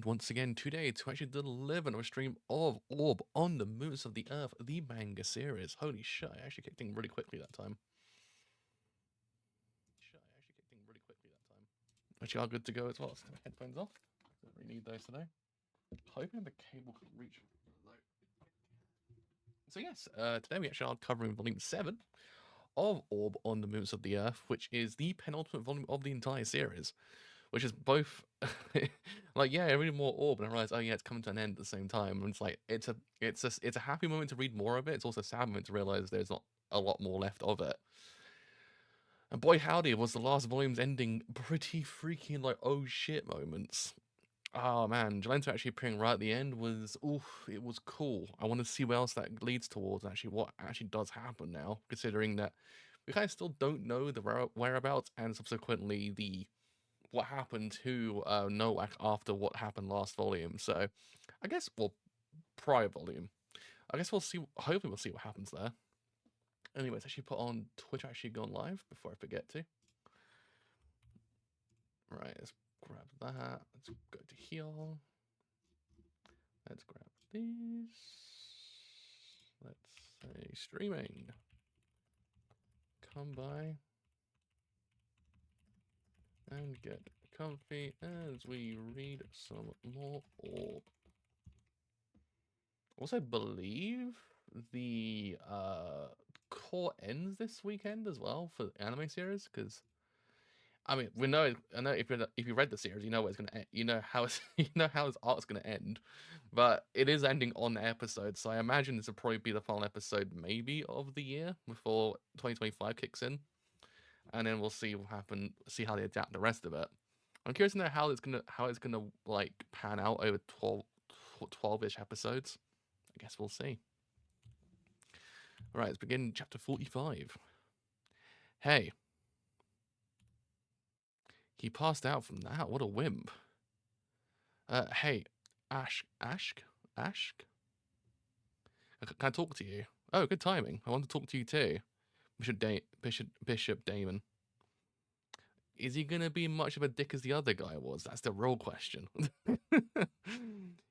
once again today to actually deliver a stream of Orb on the Moons of the Earth, the manga series. Holy shit, I actually kicked in really quickly that time. Actually, are good to go as well. So headphones off. Don't really need those today. Hoping the cable can reach. So yes, today we actually are covering volume 7 of Orb on the Moons of the Earth, which is the penultimate volume of the entire series. Which is both like, yeah, I read more Orb and I realize, oh yeah, it's coming to an end at the same time. And it's like it's a happy moment to read more of it. It's also a sad moment to realize there's not a lot more left of it. And boy howdy, was the last volume's ending pretty freaking like oh shit moments. Oh man, Jalento actually appearing right at the end was it was cool. I want to see where else that leads towards, actually what actually does happen now, considering that we kind of still don't know the whereabouts and subsequently the what happened to Nowak after what happened last volume. So I guess, well, prior volume. I guess we'll see. Hopefully, we'll see what happens there. Anyways, actually put on Twitch actually gone live before I forget to. Right, let's grab that. Let's go to heal. Let's grab these. Let's say streaming. Come by and get comfy as we read some more Orb. Also, believe the core ends this weekend as well for the anime series, because I mean I know if you read the series, you know where it's gonna end, you know how it's you know how his arc's gonna end, but it is ending on the episode, so I imagine this will probably be the final episode maybe of the year before 2025 kicks in, and then we'll see what happen, see how they adapt the rest of it. I'm curious to know how it's gonna like pan out over 12-ish episodes. I guess we'll see. All right, let's begin chapter 45. Hey. He passed out from that. What a wimp. Hey, Ashk? Can I talk to you? Oh, good timing. I want to talk to you too. Bishop Damon. Is he gonna be much of a dick as the other guy was? That's the real question.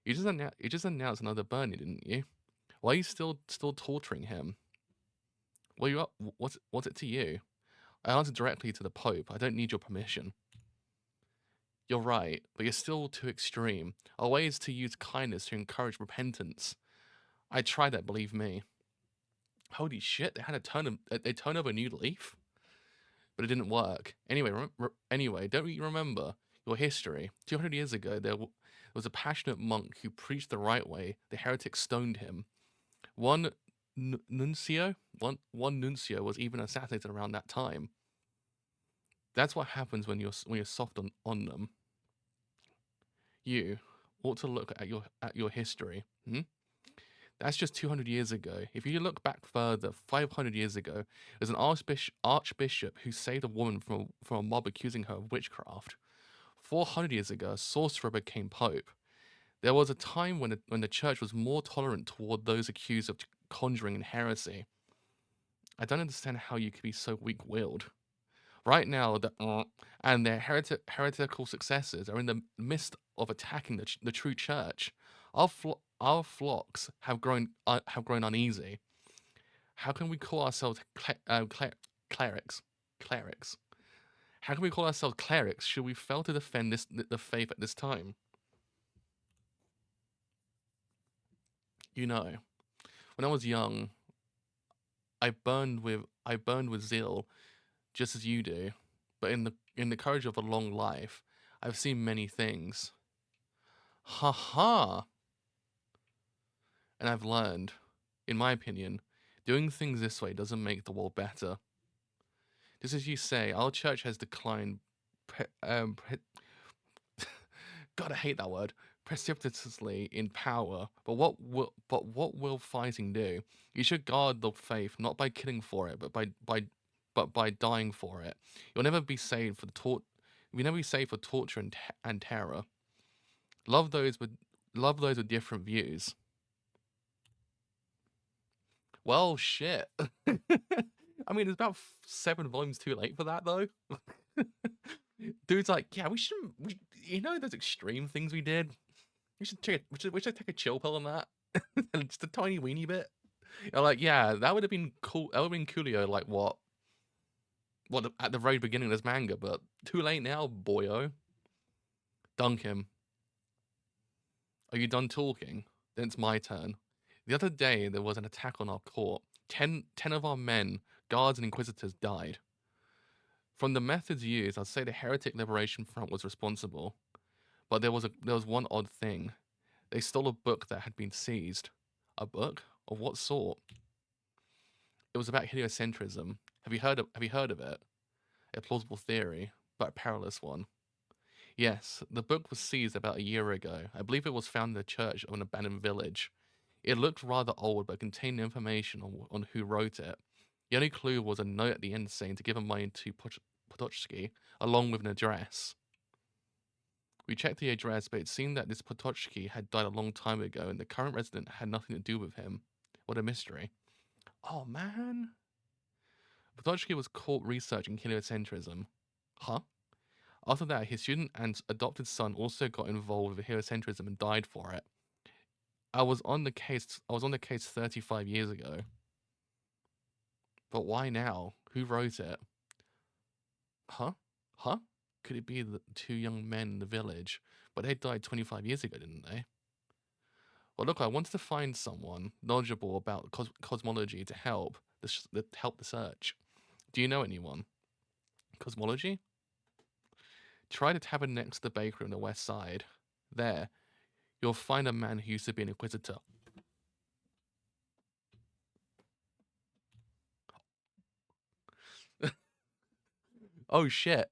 You just announced another burning, didn't you? Why are you still torturing him? Well, you up? What's it to you? I answered directly to the Pope. I don't need your permission. You're right, but you're still too extreme. Our way is to use kindness to encourage repentance. I tried that, believe me. Holy shit, they had they turned over a new leaf? But it didn't work. Anyway, don't you remember your history? 200 years ago, there was a passionate monk who preached the right way. The heretics stoned him. One nuncio was even assassinated around that time. That's what happens when you're soft on them. You ought to look at your history. That's just 200 years ago. If you look back further, 500 years ago, there's an archbishop who saved a woman from a mob accusing her of witchcraft. 400 years ago, a sorcerer became pope. There was a time when the church was more tolerant toward those accused of conjuring and heresy. I don't understand how you could be so weak-willed. Right now, and their heretical successors are in the midst of attacking the true church. Our flocks have grown uneasy. How can we call ourselves clerics? Clerics. How can we call ourselves clerics should we fail to defend the faith at this time? You know, when I was young, I burned with zeal, just as you do. But in the courage of a long life, I've seen many things. Ha ha! And I've learned, in my opinion, doing things this way doesn't make the world better. Just as you say, our church has declined. God, I hate that word. Precipitously in power. But what will fighting do? You should guard the faith not by killing for it, but by dying for it. You'll never be saved for You'll never be saved for torture and terror. Love those with different views. Well, shit. I mean, it's about 7 volumes too late for that, though. Dude's like, yeah, we shouldn't. You know those extreme things we did? we should take a chill pill on that. Just a tiny weeny bit. You're like, yeah, that would have been cool. That would have been coolio, like at the very beginning of this manga, but too late now, boyo. Dunk him. Are you done talking? Then it's my turn. The other day, there was an attack on our court. 10 of our men, guards and inquisitors died. From the methods used, I'd say the Heretic Liberation Front was responsible. But there was one odd thing. They stole a book that had been seized. A book? Of what sort? It was about heliocentrism. Have you heard of it? A plausible theory, but a perilous one. Yes, the book was seized about a year ago. I believe it was found in the church of an abandoned village. It looked rather old, but contained information on who wrote it. The only clue was a note at the end saying to give money to Potoczki, along with an address. We checked the address, but it seemed that this Potoczki had died a long time ago, and the current resident had nothing to do with him. What a mystery. Oh, man. Potoczki was caught researching heliocentrism. Huh? After that, his student and adopted son also got involved with heliocentrism and died for it. I was on the case 35 years ago. But why now? Who wrote it? Huh? Huh? Could it be the two young men in the village? But they died 25 years ago, didn't they? Well, look, I wanted to find someone knowledgeable about cosmology to help the search. Do you know anyone? Cosmology? Try the tavern next to the bakery on the west side. There, you'll find a man who used to be an inquisitor. Oh shit.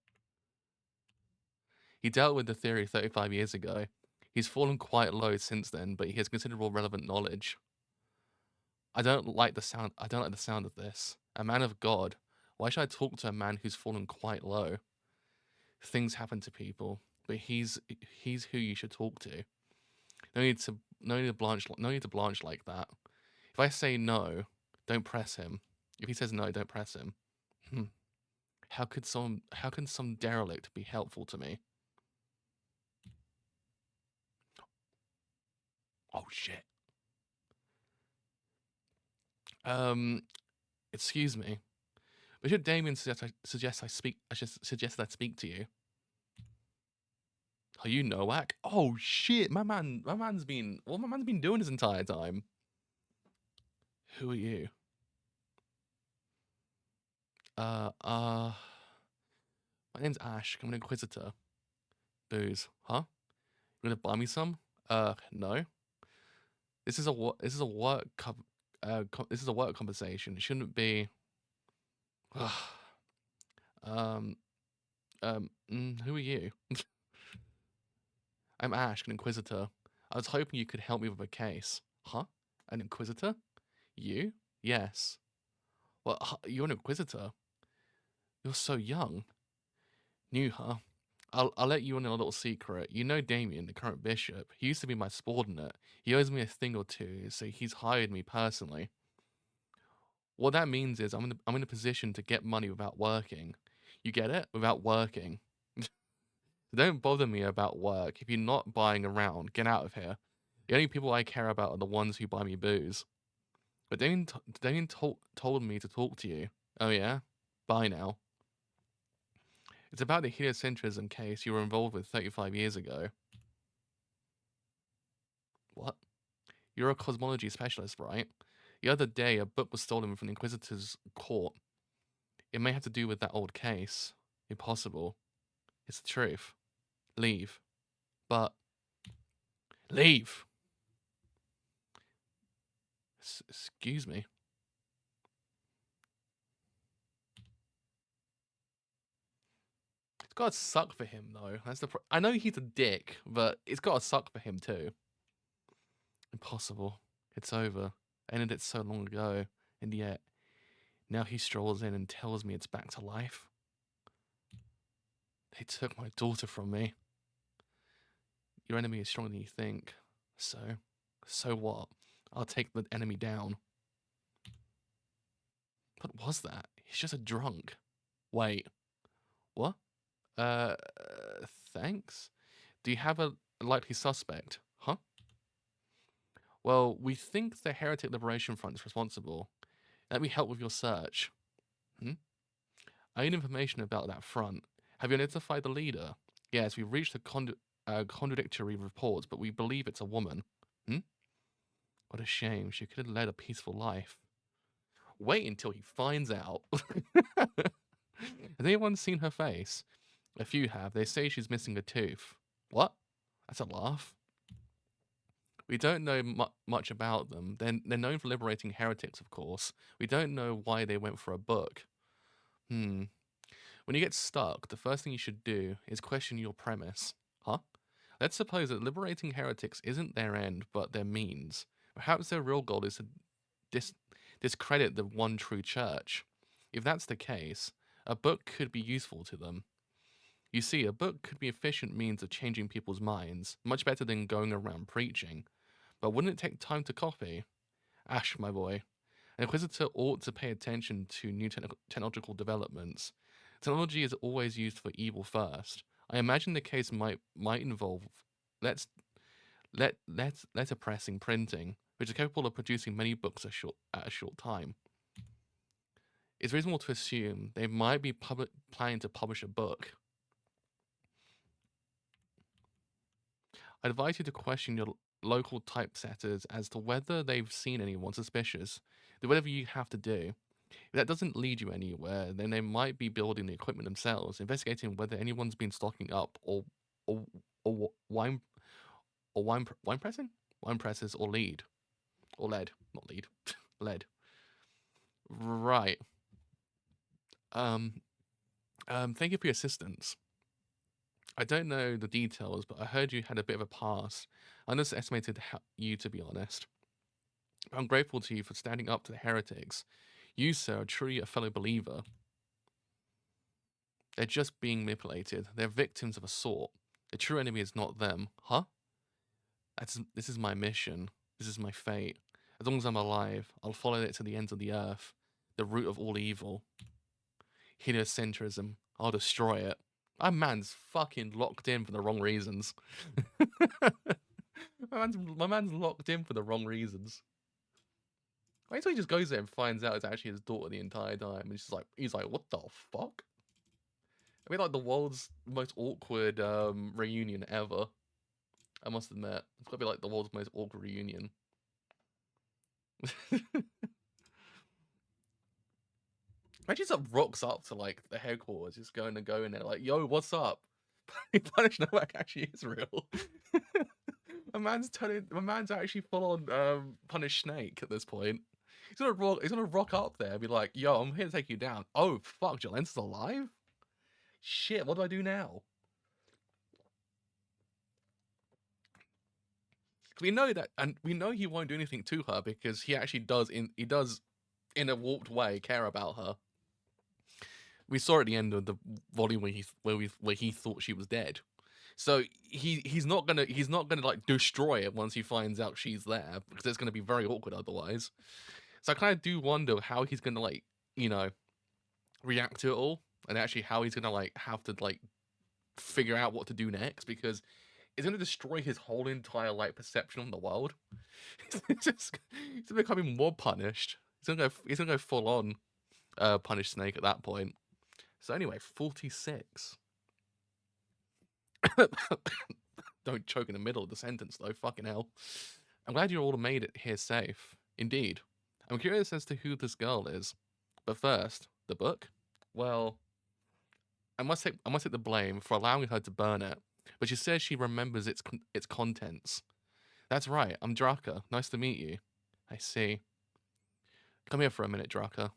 He dealt with the theory 35 years ago. He's fallen quite low since then, but he has considerable relevant knowledge. I don't like the sound of this. A man of God. Why should I talk to a man who's fallen quite low? Things happen to people, but he's who you should talk to. No need to blanch like that. If I say no, don't press him. If he says no, don't press him. How can some derelict be helpful to me? Oh shit. Excuse me. Bishop Damien suggests I speak to you. Are you Nowak? Oh shit, my man's been doing this entire time. Who are you? My name's Ash. I'm an inquisitor. Booze, huh? You gonna buy me some? No. This is a work conversation. It shouldn't be. Who are you? I'm Ash, an inquisitor. I was hoping you could help me with a case. Huh? An inquisitor? You? Yes. Well, you're an inquisitor. You're so young. New, huh? I'll let you in a little secret. You know Damien, the current bishop. He used to be my subordinate. He owes me a thing or two, so he's hired me personally. What that means is I'm in a position to get money without working. You get it? Without working. Don't bother me about work. If you're not buying around, get out of here. The only people I care about are the ones who buy me booze. But Damien told me to talk to you. Oh yeah? Bye now. It's about the heliocentrism case you were involved with 35 years ago. What? You're a cosmology specialist, right? The other day, a book was stolen from the Inquisitor's court. It may have to do with that old case. Impossible. It's the truth. Leave. But... Leave! Excuse me. It's gotta suck for him, though. I know he's a dick, but it's gotta suck for him, too. Impossible. It's over. I ended it so long ago, and yet, now he strolls in and tells me it's back to life. They took my daughter from me. Your enemy is stronger than you think. So what? I'll take the enemy down. What was that? He's just a drunk. Wait. What? Thanks? Do you have a likely suspect? Huh? Well, we think the Heretic Liberation Front is responsible. Let me help with your search. Hmm? I need information about that front. Have you identified the leader? Yes, we've reached contradictory reports, but we believe it's a woman. Hmm? What a shame. She could have led a peaceful life. Wait until he finds out. Has anyone seen her face? A few have. They say she's missing a tooth. What? That's a laugh. We don't know much about them. They're known for liberating heretics, of course. We don't know why they went for a book. When you get stuck, the first thing you should do is question your premise. Huh? Let's suppose that liberating heretics isn't their end, but their means. Perhaps their real goal is to discredit the one true church. If that's the case, a book could be useful to them. You see, a book could be an efficient means of changing people's minds, much better than going around preaching. But wouldn't it take time to copy? Ash, my boy, an inquisitor ought to pay attention to new technological developments. Technology is always used for evil first. I imagine the case might involve letterpressing printing, which is capable of producing many books at a short time. It's reasonable to assume they might be planning to publish a book. I advise you to question your local typesetters as to whether they've seen anyone suspicious. Do whatever you have to do. If that doesn't lead you anywhere, then they might be building the equipment themselves, investigating whether anyone's been stocking up or wine pressing, wine presses or lead or lead, not lead, lead. Right. Thank you for your assistance. I don't know the details, but I heard you had a bit of a past. I underestimated you, to be honest. I'm grateful to you for standing up to the heretics. You, sir, are truly a fellow believer. They're just being manipulated. They're victims of a sort. The true enemy is not them. Huh? This is my mission. This is my fate. As long as I'm alive, I'll follow it to the ends of the earth. The root of all evil. Heliocentrism. I'll destroy it. My man's fucking locked in for the wrong reasons. my man's locked in for the wrong reasons. Wait until he just goes there and finds out it's actually his daughter the entire time. And he's like, what the fuck? I mean, like the world's most awkward reunion ever. I must admit, it's gotta be like the world's most awkward reunion. Imagine just rocks up to like the headquarters, just going in there like, "Yo, what's up?" Punish Nowak actually is real. My man's actually full on Punish Snake at this point. He's gonna rock up there and be like, "Yo, I'm here to take you down." Oh fuck, Jolen's alive. Shit, what do I do now? We know that, and we know he won't do anything to her because he actually does in a warped way care about her. We saw at the end of the volume where he thought she was dead. So he's not gonna like destroy it once he finds out she's there, because it's gonna be very awkward otherwise. So I kind of do wonder how he's gonna like, you know, react to it all, and actually how he's gonna like have to like figure out what to do next, because it's gonna destroy his whole entire like perception of the world. He's becoming more punished. He's gonna go full on punish Snake at that point. So anyway, 46. Don't choke in the middle of the sentence though, fucking hell. I'm glad you all made it here safe. Indeed. I'm curious as to who this girl is. But first, the book? Well, I must take the blame for allowing her to burn it. But she says she remembers its contents. That's right, I'm Draka. Nice to meet you. I see. Come here for a minute, Draka.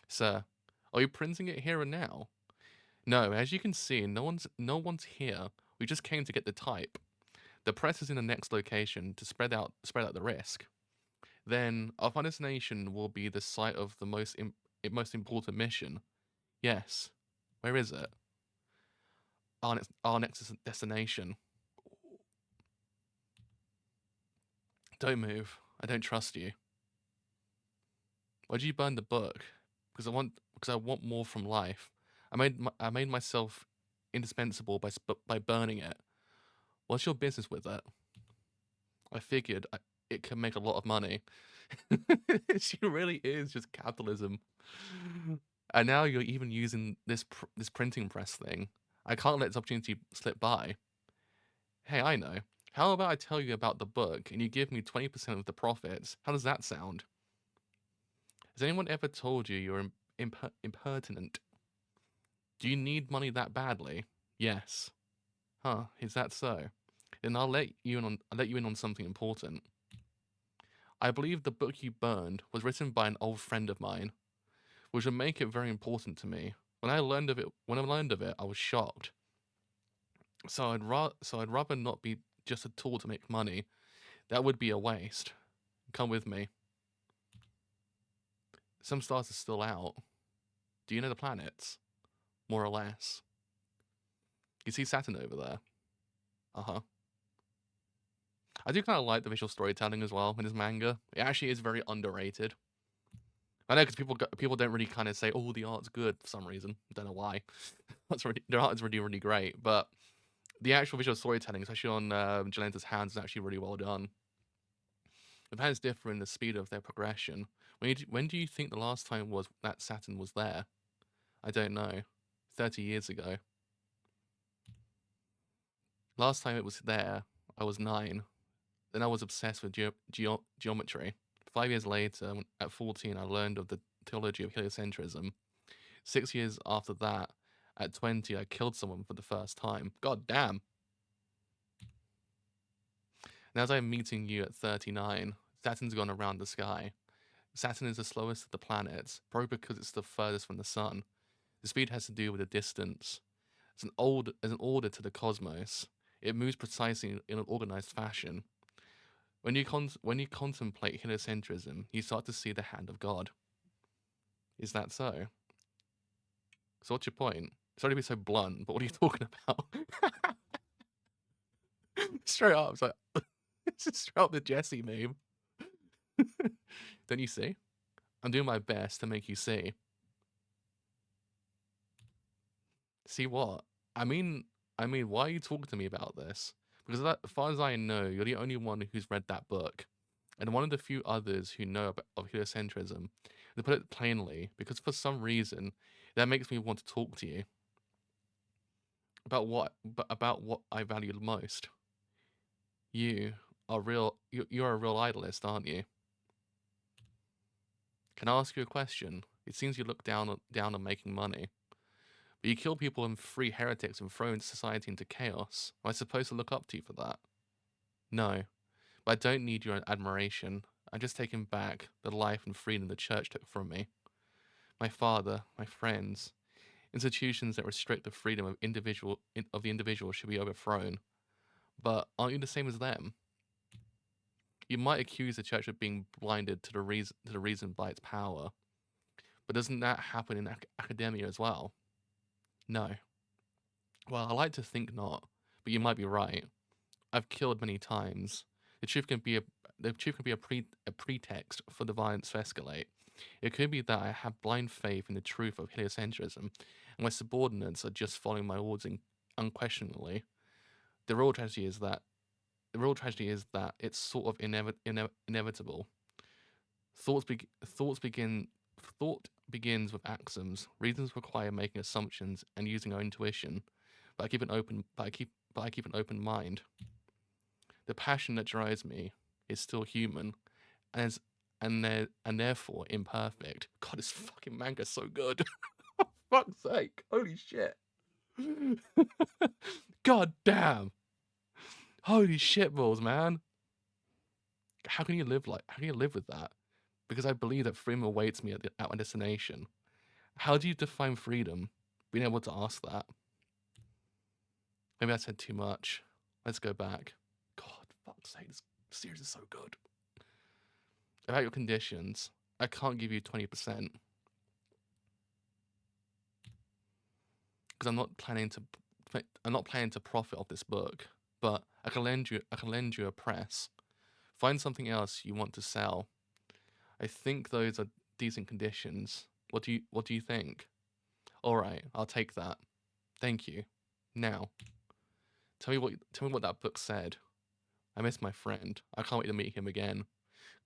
Sir, are you printing it here and now? No, as you can see, no one's here. We just came to get the type. The press is in the next location to spread out the risk. Then our final destination will be the site of the most important mission. Yes. Where is it? Our next destination. Don't move. I don't trust you. Why did you burn the book? Because I want more from life. I made myself indispensable by burning it. What's your business with it? I figured it can make a lot of money. She really is just capitalism. And now you're even using this printing press thing. I can't let this opportunity slip by. Hey, I know. How about I tell you about the book and you give me 20% of the profits? How does that sound? Has anyone ever told you you're impertinent? Do you need money that badly? Yes. Huh, is that so? Then I'll let you in on something important. I believe the book you burned was written by an old friend of mine, which would make it very important to me. When I learned of it, I was shocked. So I'd rather not be just a tool to make money. That would be a waste. Come with me. Some stars are still out. Do you know the planets? More or less. You see Saturn over there? Uh-huh. I do kind of like the visual storytelling as well in his manga. It actually is very underrated. I know because people don't really kind of say, "Oh, the art's good" for some reason. I don't know why. Their art is really really great, but the actual visual storytelling, especially on Jolenta's hands, is actually really well done. The planets differ in the speed of their progression. When do you think the last time was that Saturn was there? I don't know. 30 years ago. Last time it was there, I was 9. Then I was obsessed with geometry. 5 years later, at 14, I learned of the theology of heliocentrism. 6 years after that, at 20, I killed someone for the first time. God damn. And as I'm meeting you at 39, Saturn's gone around the sky. Saturn is the slowest of the planets, probably because it's the furthest from the sun. The speed has to do with the distance. It's an order to the cosmos. It moves precisely in an organized fashion. When you contemplate heliocentrism, you start to see the hand of God. Is that so? So what's your point? Sorry to be so blunt, but what are you talking about? Straight up, it's like it's just straight up the Jesse meme. Don't you see? I'm doing my best to make you see. See what? I mean, why are you talking to me about this? Because as far as I know, you're the only one who's read that book, and one of the few others who know of heliocentrism. To put it plainly, because for some reason, that makes me want to talk to you about what I value the most. You are real. You're a real idolist, aren't you? Can I ask you a question? It seems you look down on making money. But you kill people and free heretics and throw society into chaos. Am I supposed to look up to you for that? No. But I don't need your admiration. I'm just taking back the life and freedom the church took from me. My father, my friends, institutions that restrict the freedom of the individual should be overthrown. But aren't you the same as them? You might accuse the church of being blinded to the reason by its power. But doesn't that happen in academia as well? No. Well, I like to think not, but you might be right. I've killed many times. The truth can be a pretext for the violence to escalate. It could be that I have blind faith in the truth of heliocentrism, and my subordinates are just following my orders unquestioningly. The real tragedy is that it's sort of inevitable. Thought begins with axioms. Reasons require making assumptions and using our intuition. But I keep an open mind. The passion that drives me is still human, and therefore imperfect. God, this fucking manga's so good. Fuck's sake! Holy shit! God damn! Holy shit balls, man! How can you live with that? Because I believe that freedom awaits me at my destination. How do you define freedom? Being able to ask that. Maybe I said too much. Let's go back. God, fuck's sake, this series is so good. About your conditions, I can't give you 20%. Because I'm not planning to profit off this book, but I can lend you a press. Find something else you want to sell. I think those are decent conditions. What do you think? All right, I'll take that. Thank you. Now, tell me what that book said. I miss my friend. I can't wait to meet him again.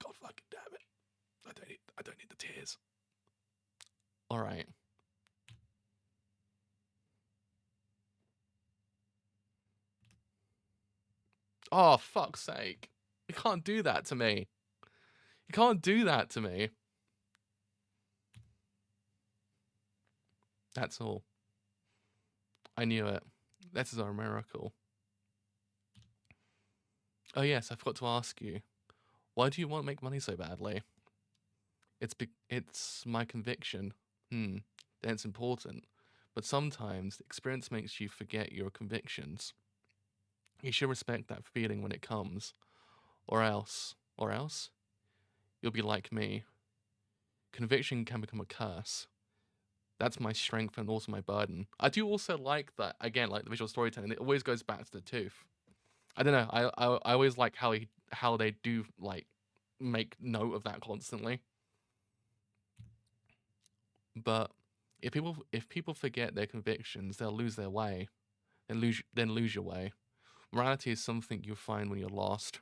God fucking damn it. I don't need the tears. Alright. Oh, fuck's sake. You can't do that to me. You can't do that to me. That's all. I knew it. This is our miracle. Oh yes, I forgot to ask you. Why do you want to make money so badly? It's my conviction. Then it's important. But sometimes experience makes you forget your convictions. You should respect that feeling when it comes. Or else, you'll be like me. Conviction can become a curse. That's my strength and also my burden. I do also like that, again, like the visual storytelling, it always goes back to the tooth. I don't know, I always like how they do, like, make note of that constantly. But if people forget their convictions, they'll lose their way. Then lose your way. Morality is something you find when you're lost.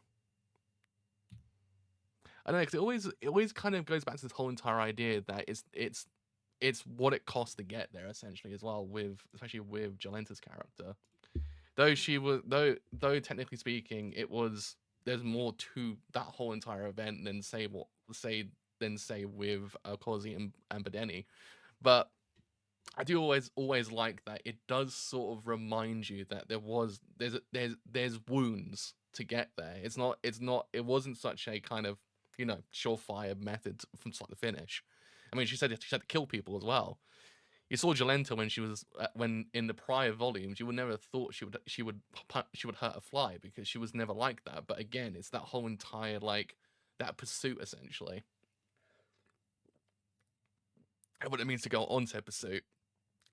I don't know, because it always kind of goes back to this whole entire idea that it's what it costs to get there, essentially, as well, especially with Jolenta's character. Though she was though technically speaking, there's more to that whole entire event than say with Kozi and Badeni. But I do always like that it does sort of remind you that there's wounds to get there. It wasn't such a kind of, surefire method from start to finish. I mean, she said she had to kill people as well. You saw Jolenta when in the prior volumes, you would never have thought she would hurt a fly, because she was never like that. But again, it's that whole entire, like, that pursuit, essentially, and what it means to go on said pursuit,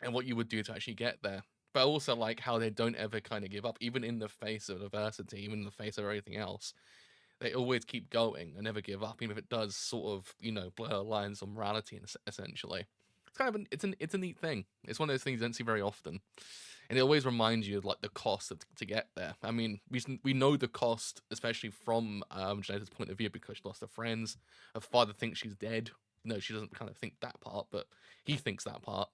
and what you would do to actually get there. But I also like how they don't ever kind of give up, even in the face of adversity, even in the face of everything else. They always keep going and never give up, even if it does sort of, blur lines on morality, essentially. It's kind of it's a neat thing. It's one of those things you don't see very often, and it always reminds you of, like, the cost to get there. I mean, we know the cost, especially from Janeta's point of view, because she lost her friends. Her father thinks she's dead. No, she doesn't kind of think that part, but he thinks that part.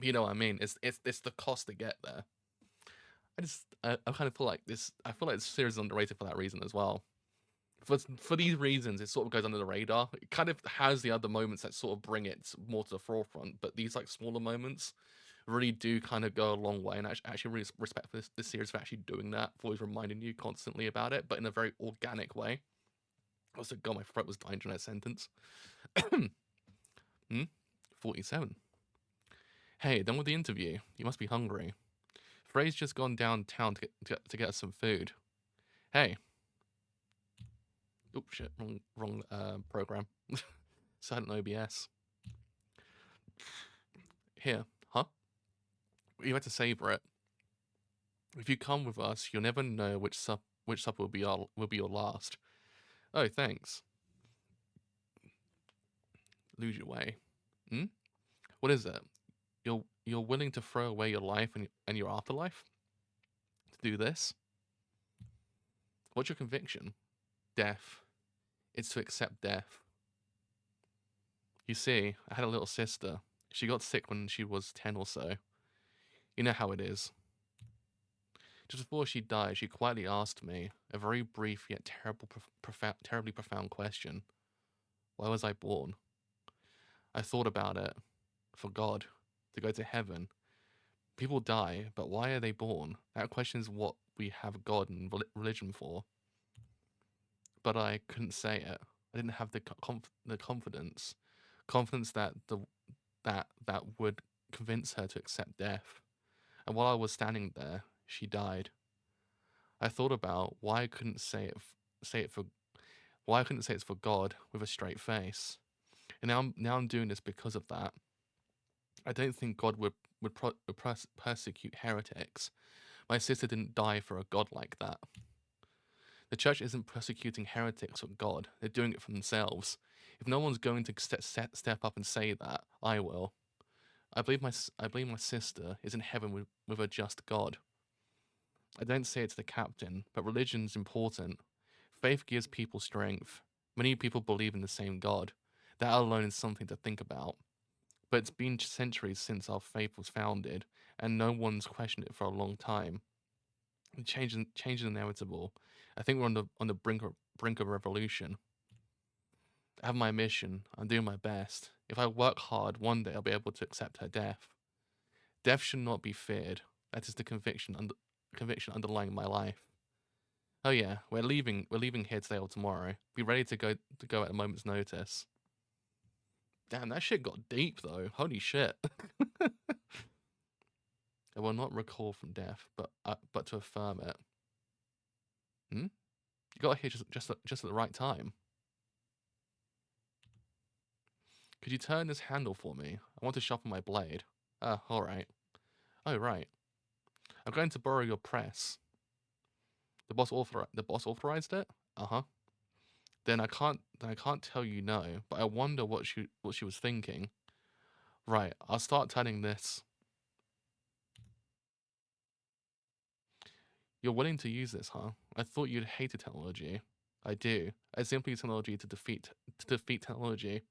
You know what I mean? It's the cost to get there. I kind of feel like this. I feel like this series is underrated for that reason as well. For these reasons, it sort of goes under the radar. It kind of has the other moments that sort of bring it more to the forefront, but these, like, smaller moments really do kind of go a long way. And I actually really respect this series for actually doing that, for always reminding you constantly about it, but in a very organic way. Also, God, my throat was dying during that sentence. 47. Hey, done with the interview. You must be hungry. Frey's just gone downtown to get us some food. Hey. Oops, shit, wrong program. Silent OBS. Here, huh? You had to savor it. If you come with us, you'll never know which supper will be your last. Oh, thanks. Lose your way. What is it? You're willing to throw away your life and your afterlife to do this? What's your conviction? Death. It's to accept death. You see, I had a little sister. She got sick when she was 10 or so. You know how it is. Just before she died, she quietly asked me a very brief yet terribly profound question. Why was I born? I thought about it. For God, to go to heaven. People die, but why are they born? That question is what we have God and religion for. But I couldn't say it. I didn't have the confidence that would convince her to accept death. And while I was standing there, she died. I thought about why I couldn't say it's for God with a straight face. And now I'm doing this because of that. I don't think God would persecute heretics. My sister didn't die for a God like that. The church isn't persecuting heretics for God. They're doing it for themselves. If no one's going to step up and say that, I will. I believe my sister is in heaven with a just God. I don't say it to the captain, but religion's important. Faith gives people strength. Many people believe in the same God. That alone is something to think about. But it's been centuries since our faith was founded, and no one's questioned it for a long time. Change is inevitable. I think we're on the brink of revolution. I have my mission. I'm doing my best. If I work hard, one day I'll be able to accept her death. Death should not be feared. That is the conviction underlying my life. Oh yeah, we're leaving here today or tomorrow. Be ready to go at a moment's notice. Damn, that shit got deep though. Holy shit. I will not recall from death, but to affirm it. Hmm? You got here just at the right time. Could you turn this handle for me? I want to sharpen my blade. Alright. Oh, right. I'm going to borrow your press. The boss authorized it? Uh-huh. Then I can't tell you no, but I wonder what she was thinking. Right, I'll start turning this. You're willing to use this, huh? I thought you'd hated technology. I do. I simply use technology to defeat technology.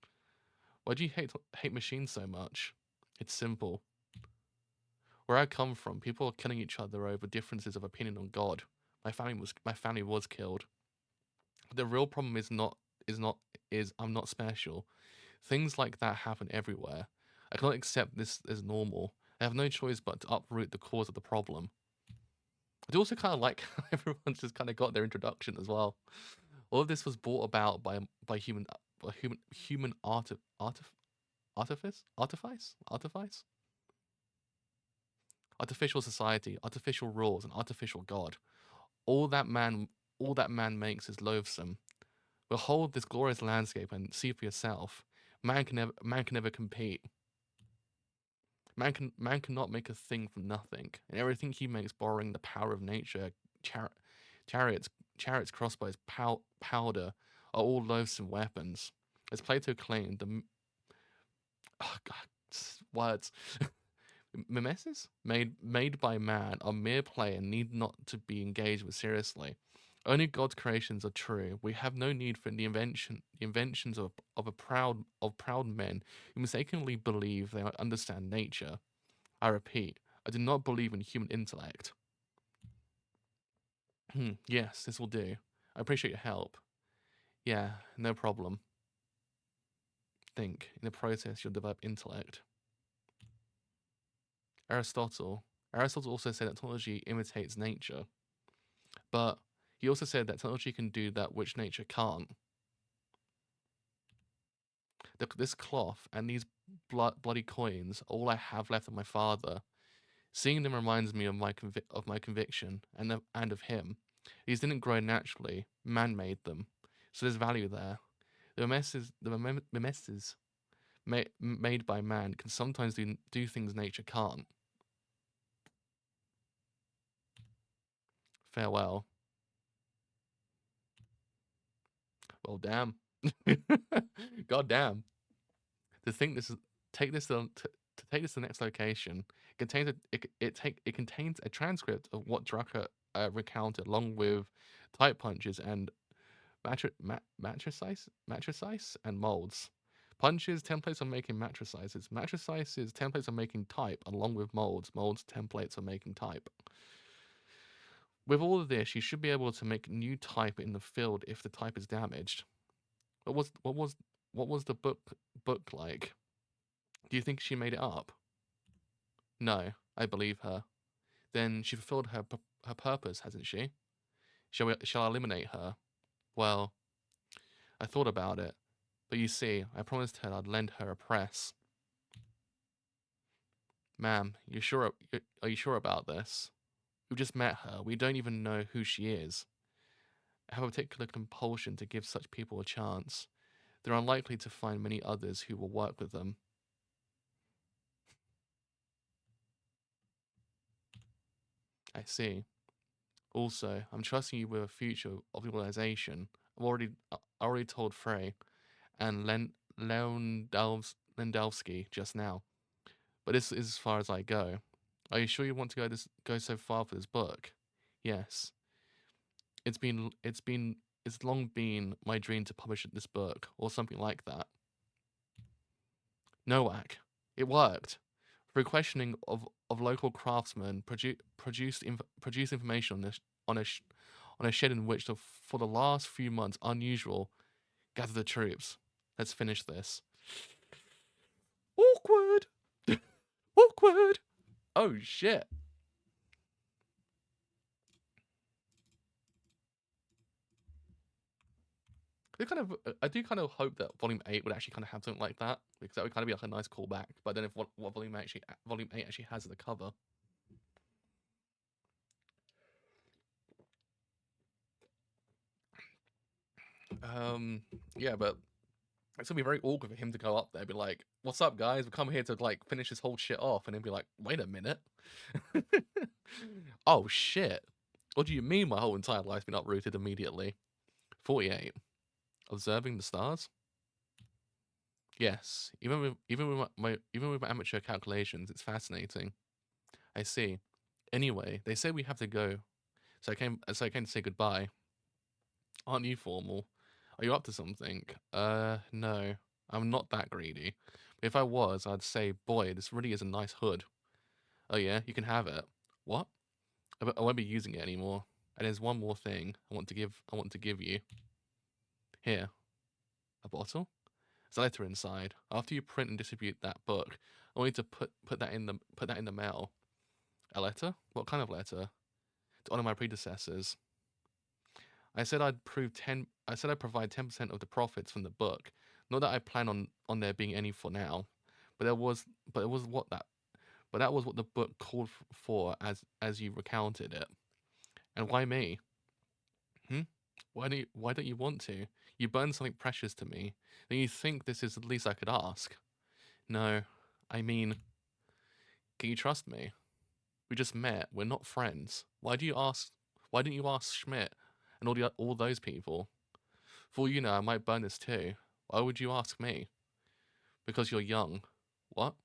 Why do you hate machines so much? It's simple. Where I come from, people are killing each other over differences of opinion on God. My family was killed. The real problem is I'm not special. Things like that happen everywhere. I cannot accept this as normal. I have no choice but to uproot the cause of the problem. I do also kind of like how everyone's just kind of got their introduction as well. All of this was brought about by human artificial society, artificial rules, and artificial God. All that man all that man makes is loathsome. Behold this glorious landscape and see for yourself. Man can never compete. Man cannot make a thing from nothing, and everything he makes borrowing the power of nature, chariots, crossbows, powder, are all loathsome weapons. As Plato claimed, oh god, words. Mimesis made by man are mere play and need not to be engaged with seriously. Only God's creations are true. We have no need for the inventions of proud men who mistakenly believe they understand nature. I repeat, I do not believe in human intellect. Yes, this will do. I appreciate your help. Yeah, no problem. Think. In the process, you'll develop intellect. Aristotle also said that technology imitates nature, but he also said that technology can do that which nature can't. This cloth and these bloody coins are all I have left of my father. Seeing them reminds me of my conviction and of him. These didn't grow naturally; man made them, so there's value there. The mimesis made by man can sometimes do things nature can't. Farewell. Well, damn. God damn. To think this is take this to take this to the next location. It contains a transcript of what Drucker recounted, along with type punches and matricize and molds. Punches, templates are making matricises. Matricises, templates are making type, along with molds. Molds, templates are making type. With all of this, you should be able to make new type in the field if the type is damaged. What was the book like? Do you think she made it up? No, I believe her. Then she fulfilled her purpose, hasn't she? Shall I eliminate her? Well, I thought about it, but you see, I promised her I'd lend her a press. Ma'am, are you sure about this? We've just met her. We don't even know who she is. I have a particular compulsion to give such people a chance. They're unlikely to find many others who will work with them. I see. Also, I'm trusting you with the future of the organization. I already told Frey and Lewandowski just now. But this is as far as I go. Are you sure you want to go so far for this book? Yes, it's long been my dream to publish this book or something like that. Nowak. It worked. Through questioning of local craftsmen, produced information on on a shed in which, for the last few months, unusual, gather the troops. Let's finish this. Awkward. Awkward. Oh shit. I do kind of hope that Volume 8 would actually kind of have something like that, because that would kind of be like a nice callback. But then if what Volume 8 actually has at the cover. Yeah, but it's gonna be very awkward for him to go up there, and be like, "What's up, guys? We come here to like finish this whole shit off," and then be like, "Wait a minute, oh shit, what do you mean my whole entire life's been uprooted immediately?" 48. Observing the stars. Yes, even with my amateur calculations, it's fascinating. I see. Anyway, they say we have to go, so I came to say goodbye. Aren't you formal? Are you up to something? No, I'm not that greedy. If I was, I'd say, boy, this really is a nice hood. Oh yeah, you can have it. What? I won't be using it anymore. And there's one more thing I want to give you. Here, a bottle. There's a letter inside. After you print and distribute that book, I want you to put that in the mail. A letter? What kind of letter? To honor my predecessors. I said I'd provide 10% of the profits from the book. Not that I plan on there being any for now, but there was but it was what that but that was what the book called for as you recounted it. And why me? Hmm? Why don't you want to? You burn something precious to me. Then you think this is the least I could ask. No, I mean, can you trust me? We just met. We're not friends. Why didn't you ask Schmidt and all those people? For all you know, I might burn this too. Why would you ask me? Because you're young. What?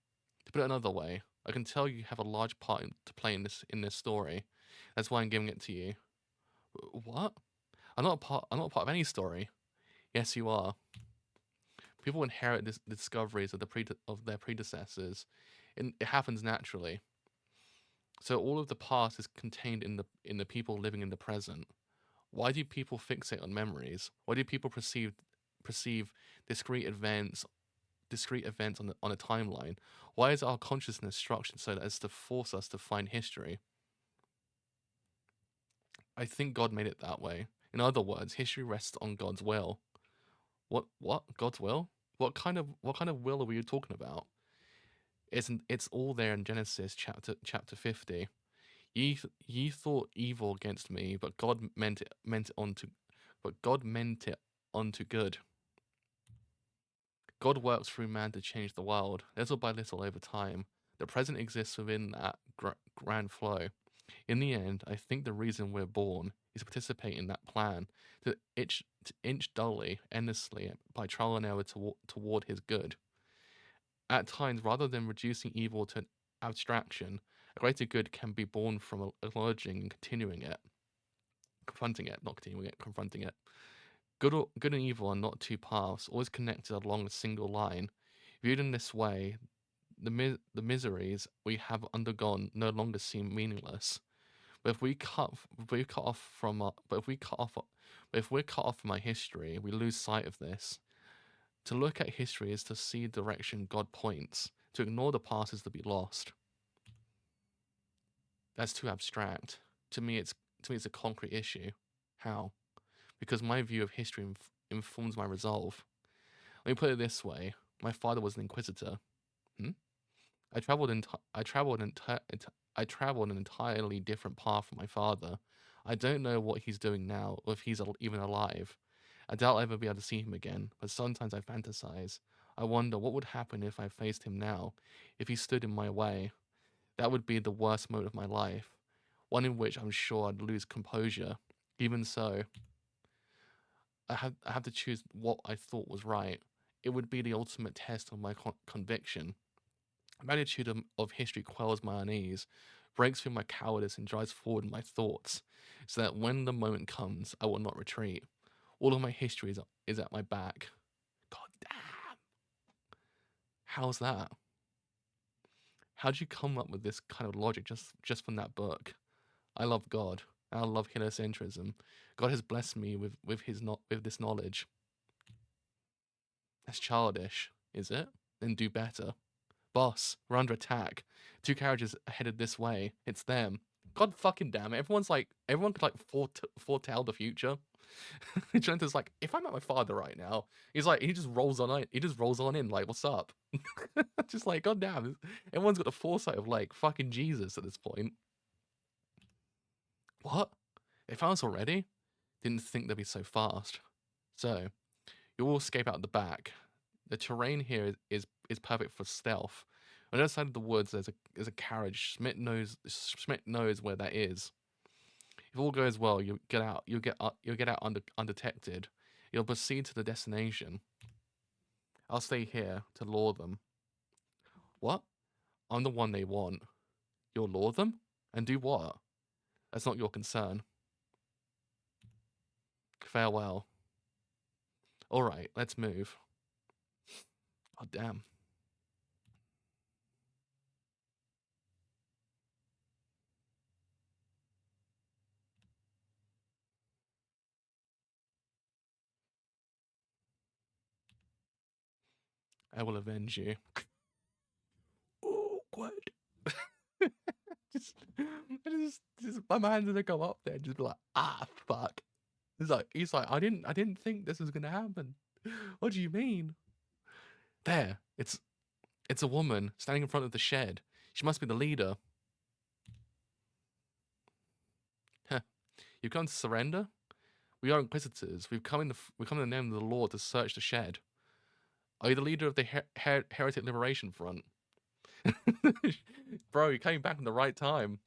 To put it another way, I can tell you have a large part to play in this story. That's why I'm giving it to you. What? I'm not a part of any story. Yes, you are. People inherit the discoveries of of their predecessors. It happens naturally. So all of the past is contained in the people living in the present. Why do people fixate on memories? Why do people perceive discrete events on a timeline? Why is our consciousness structured so as to force us to find history? I think God made it that way. In other words, history rests on God's will. What? God's will? What kind of will are we talking about? It's all there in Genesis chapter 50. Ye thought evil against me, but God meant it onto good. God works through man to change the world, little by little over time. The present exists within that grand flow. In the end, I think the reason we're born is to participate in that plan, to inch dully, endlessly, by trial and error toward his good. At times, rather than reducing evil to an abstraction, a greater good can be born from acknowledging and confronting it, not continuing it, confronting it. Good and evil are not two paths, always connected along a single line. Viewed in this way, the miseries we have undergone no longer seem meaningless. But if we're cut off from our history, we lose sight of this. To look at history is to see the direction God points. To ignore the past is to be lost. That's too abstract. To me, it's a concrete issue. How? Because my view of history informs my resolve. Let me put it this way: my father was an inquisitor. Hmm? I traveled I traveled an entirely different path from my father. I don't know what he's doing now, or if he's even alive. I doubt I'll ever be able to see him again, but sometimes I fantasize. I wonder what would happen if I faced him now, if he stood in my way. That would be the worst moment of my life, one in which I'm sure I'd lose composure. Even so, I have to choose what I thought was right. It would be the ultimate test of my conviction. The magnitude of history quells my unease, breaks through my cowardice, and drives forward my thoughts. so that when the moment comes, I will not retreat. All of my history is at my back. God damn. How's that? How'd you come up with this kind of logic just from that book? I love God. I love heliocentrism. God has blessed me with this knowledge. That's childish, is it? Then do better. Boss, we're under attack. 2 carriages headed this way. It's them. God fucking damn it. Everyone could like foretell the future. Geneta's like, if I'm at my father right now, he's like, he just rolls on in, like, what's up? Just like, god damn, everyone's got the foresight of like fucking Jesus at this point. What? They found us already? Didn't think they'd be so fast. So, you all escape out the back. The terrain here is perfect for stealth. On the other side of the woods, there's a carriage. Schmidt knows where that is. If all goes well, you'll get out undetected. You'll proceed to the destination. I'll stay here to lure them. What? I'm the one they want. You'll lure them? And do what? That's not your concern. Farewell. Alright, let's move. Oh, damn. I will avenge you. Oh, what? just, my man's gonna come up there and just be like, ah, fuck. He's like, I didn't think this was gonna happen. What do you mean? There, it's a woman standing in front of the shed. She must be the leader. Heh. You've come to surrender? We are inquisitors. We've come in the name of the Lord to search the shed. Are you the leader of the Heretic Liberation Front? Bro, you came back in the right time.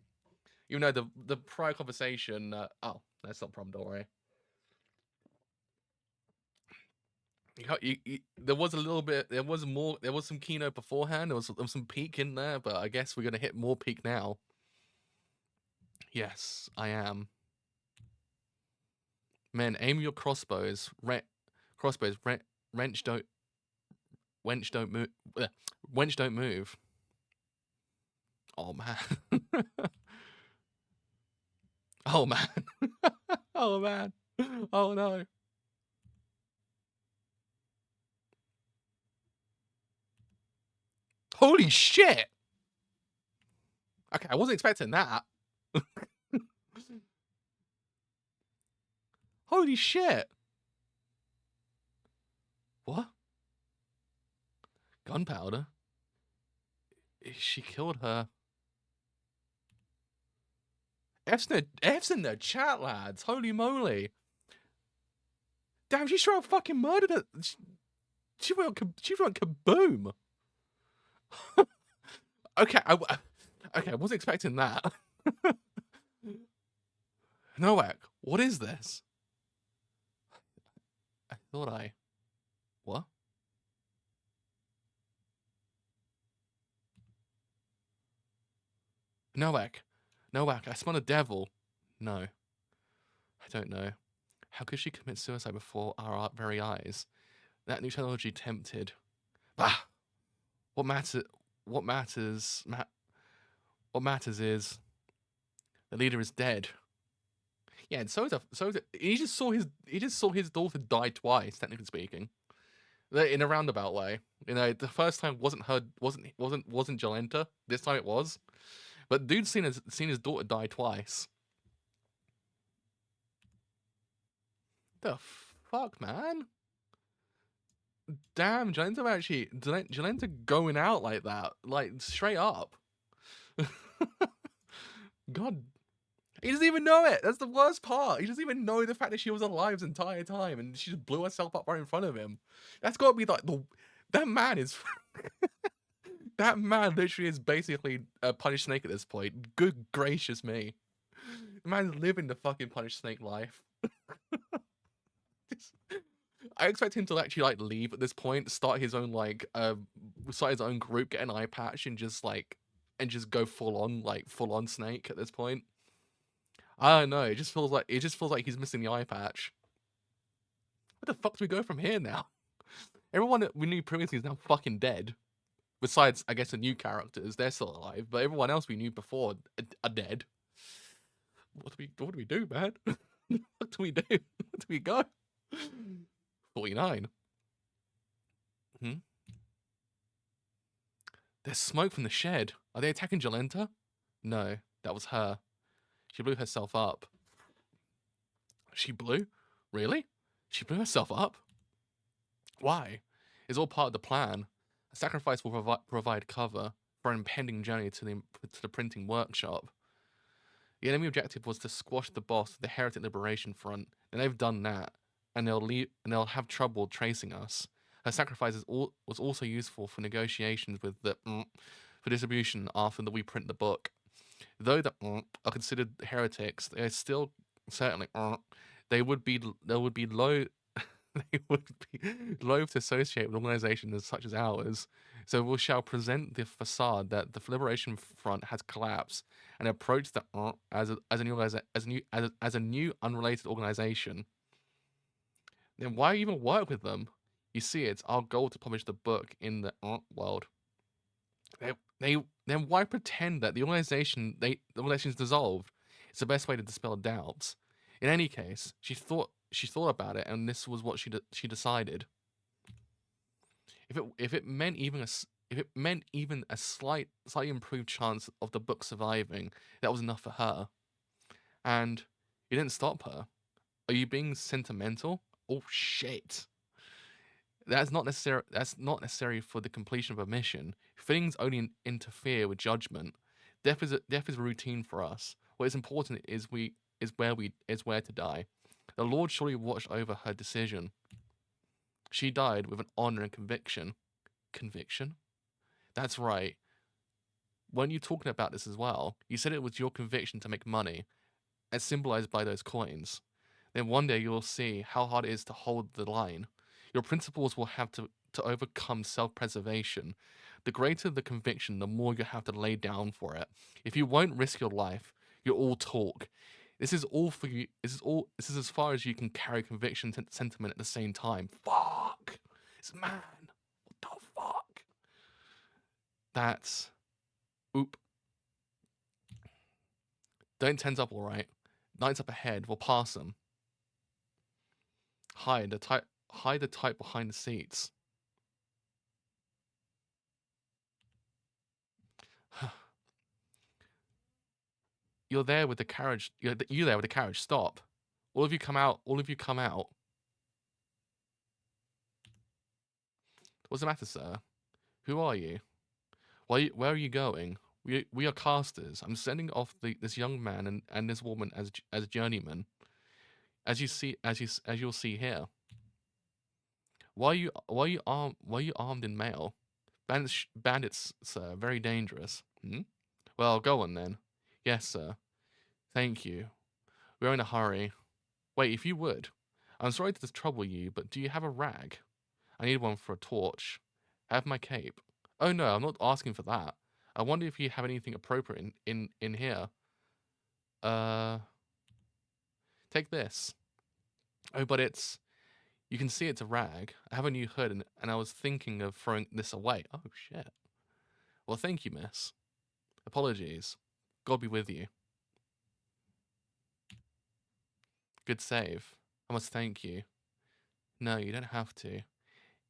You know the prior conversation. Oh, that's not a problem. Don't worry. There was a little bit. There was more. There was some keynote beforehand. There was some peak in there, but I guess we're gonna hit more peak now. Yes, I am. Men, aim your crossbows. Wench don't move. Wench don't move. Oh man. Oh man. Oh man. Oh no. Holy shit. Okay, I wasn't expecting that. Holy shit. What? Gunpowder? She killed her. F's in the chat, lads. Holy moly. Damn, she straight up fucking murdered her. She went kaboom. Okay, I wasn't expecting that. Noak, what is this? I thought I... What? Noak, I smell a devil. No. I don't know. How could she commit suicide before our very eyes? That new technology tempted. Bah! What matters is the leader is dead. Yeah, and he just saw his daughter die twice, technically speaking. In a roundabout way. You know, the first time wasn't Jolenta. This time it was. But dude's seen his daughter die twice. The fuck, man? Damn, Jolenta going out like that, like straight up. God, he doesn't even know it. That's the worst part. He doesn't even know the fact that she was alive the entire time, and she just blew herself up right in front of him. That's got to be like that man is. That man literally is basically a punished snake at this point. Good gracious me. The man's living the fucking punished snake life. I expect him to actually like leave at this point, start his own group, get an eye patch, and just go full on snake at this point. I don't know. It just feels like he's missing the eye patch. Where the fuck do we go from here now? Everyone that we knew previously is now fucking dead. Besides, I guess, the new characters, they're still alive, but everyone else we knew before are dead. What do we do, man? What do we do? Where do we go? 49. Hmm? There's smoke from the shed. Are they attacking Jolenta? No, that was her. She blew herself up. She blew? Really? She blew herself up? Why? It's all part of the plan. A sacrifice will provide cover for an impending journey to the printing workshop. The enemy objective was to squash the boss of the Heretic Liberation Front, and they've done that, and they'll have trouble tracing us. Her sacrifice was also useful for negotiations with the for distribution after we print the book. Though the are considered heretics, they are still certainly they would be low they would be loath to associate with organizations such as ours. So we shall present the facade that the Liberation Front has collapsed and approach the as a new unrelated organization. Then why even work with them? You see, it's our goal to publish the book in the world. Then why pretend that the organization's dissolved? It's the best way to dispel doubts. In any case, she thought about it, and this was what she decided. If it meant even a slightly improved chance of the book surviving, that was enough for her. And it didn't stop her. Are you being sentimental? Oh shit. That's not necessary for the completion of a mission. Things only interfere with judgment. Death is routine for us. What is important is where to die. The Lord surely watched over her decision. She died with an honor and conviction. Conviction? That's right. Weren't you talking about this as well? You said it was your conviction to make money, as symbolized by those coins. Then one day you'll see how hard it is to hold the line. Your principles will have to overcome self-preservation. The greater the conviction, the more you have to lay down for it. If you won't risk your life, you're all talk. This is all for you. This is as far as you can carry conviction and sentiment at the same time. Fuck. It's man. What the fuck? That's oop. Don't tense up, all right. Knights up ahead. We'll pass them. Hide the type behind the seats. You're there with the carriage. You're there with the carriage. Stop. All of you come out. All of you come out. What's the matter, sir? Who are you? Where are you going? We are casters. I'm sending off this young man and this woman as journeymen. As you'll see here. Why are you armed in mail? Bandits, sir. Very dangerous. Hmm? Well, go on then. Yes, sir. Thank you. We're in a hurry. Wait, if you would. I'm sorry to trouble you, but do you have a rag? I need one for a torch. I have my cape. Oh no, I'm not asking for that. I wonder if you have anything appropriate in here. Take this. Oh, but you can see it's a rag. I have a new hood and I was thinking of throwing this away. Oh shit. Well, thank you, miss. Apologies. God be with you. Good save. I must thank you. No, you don't have to.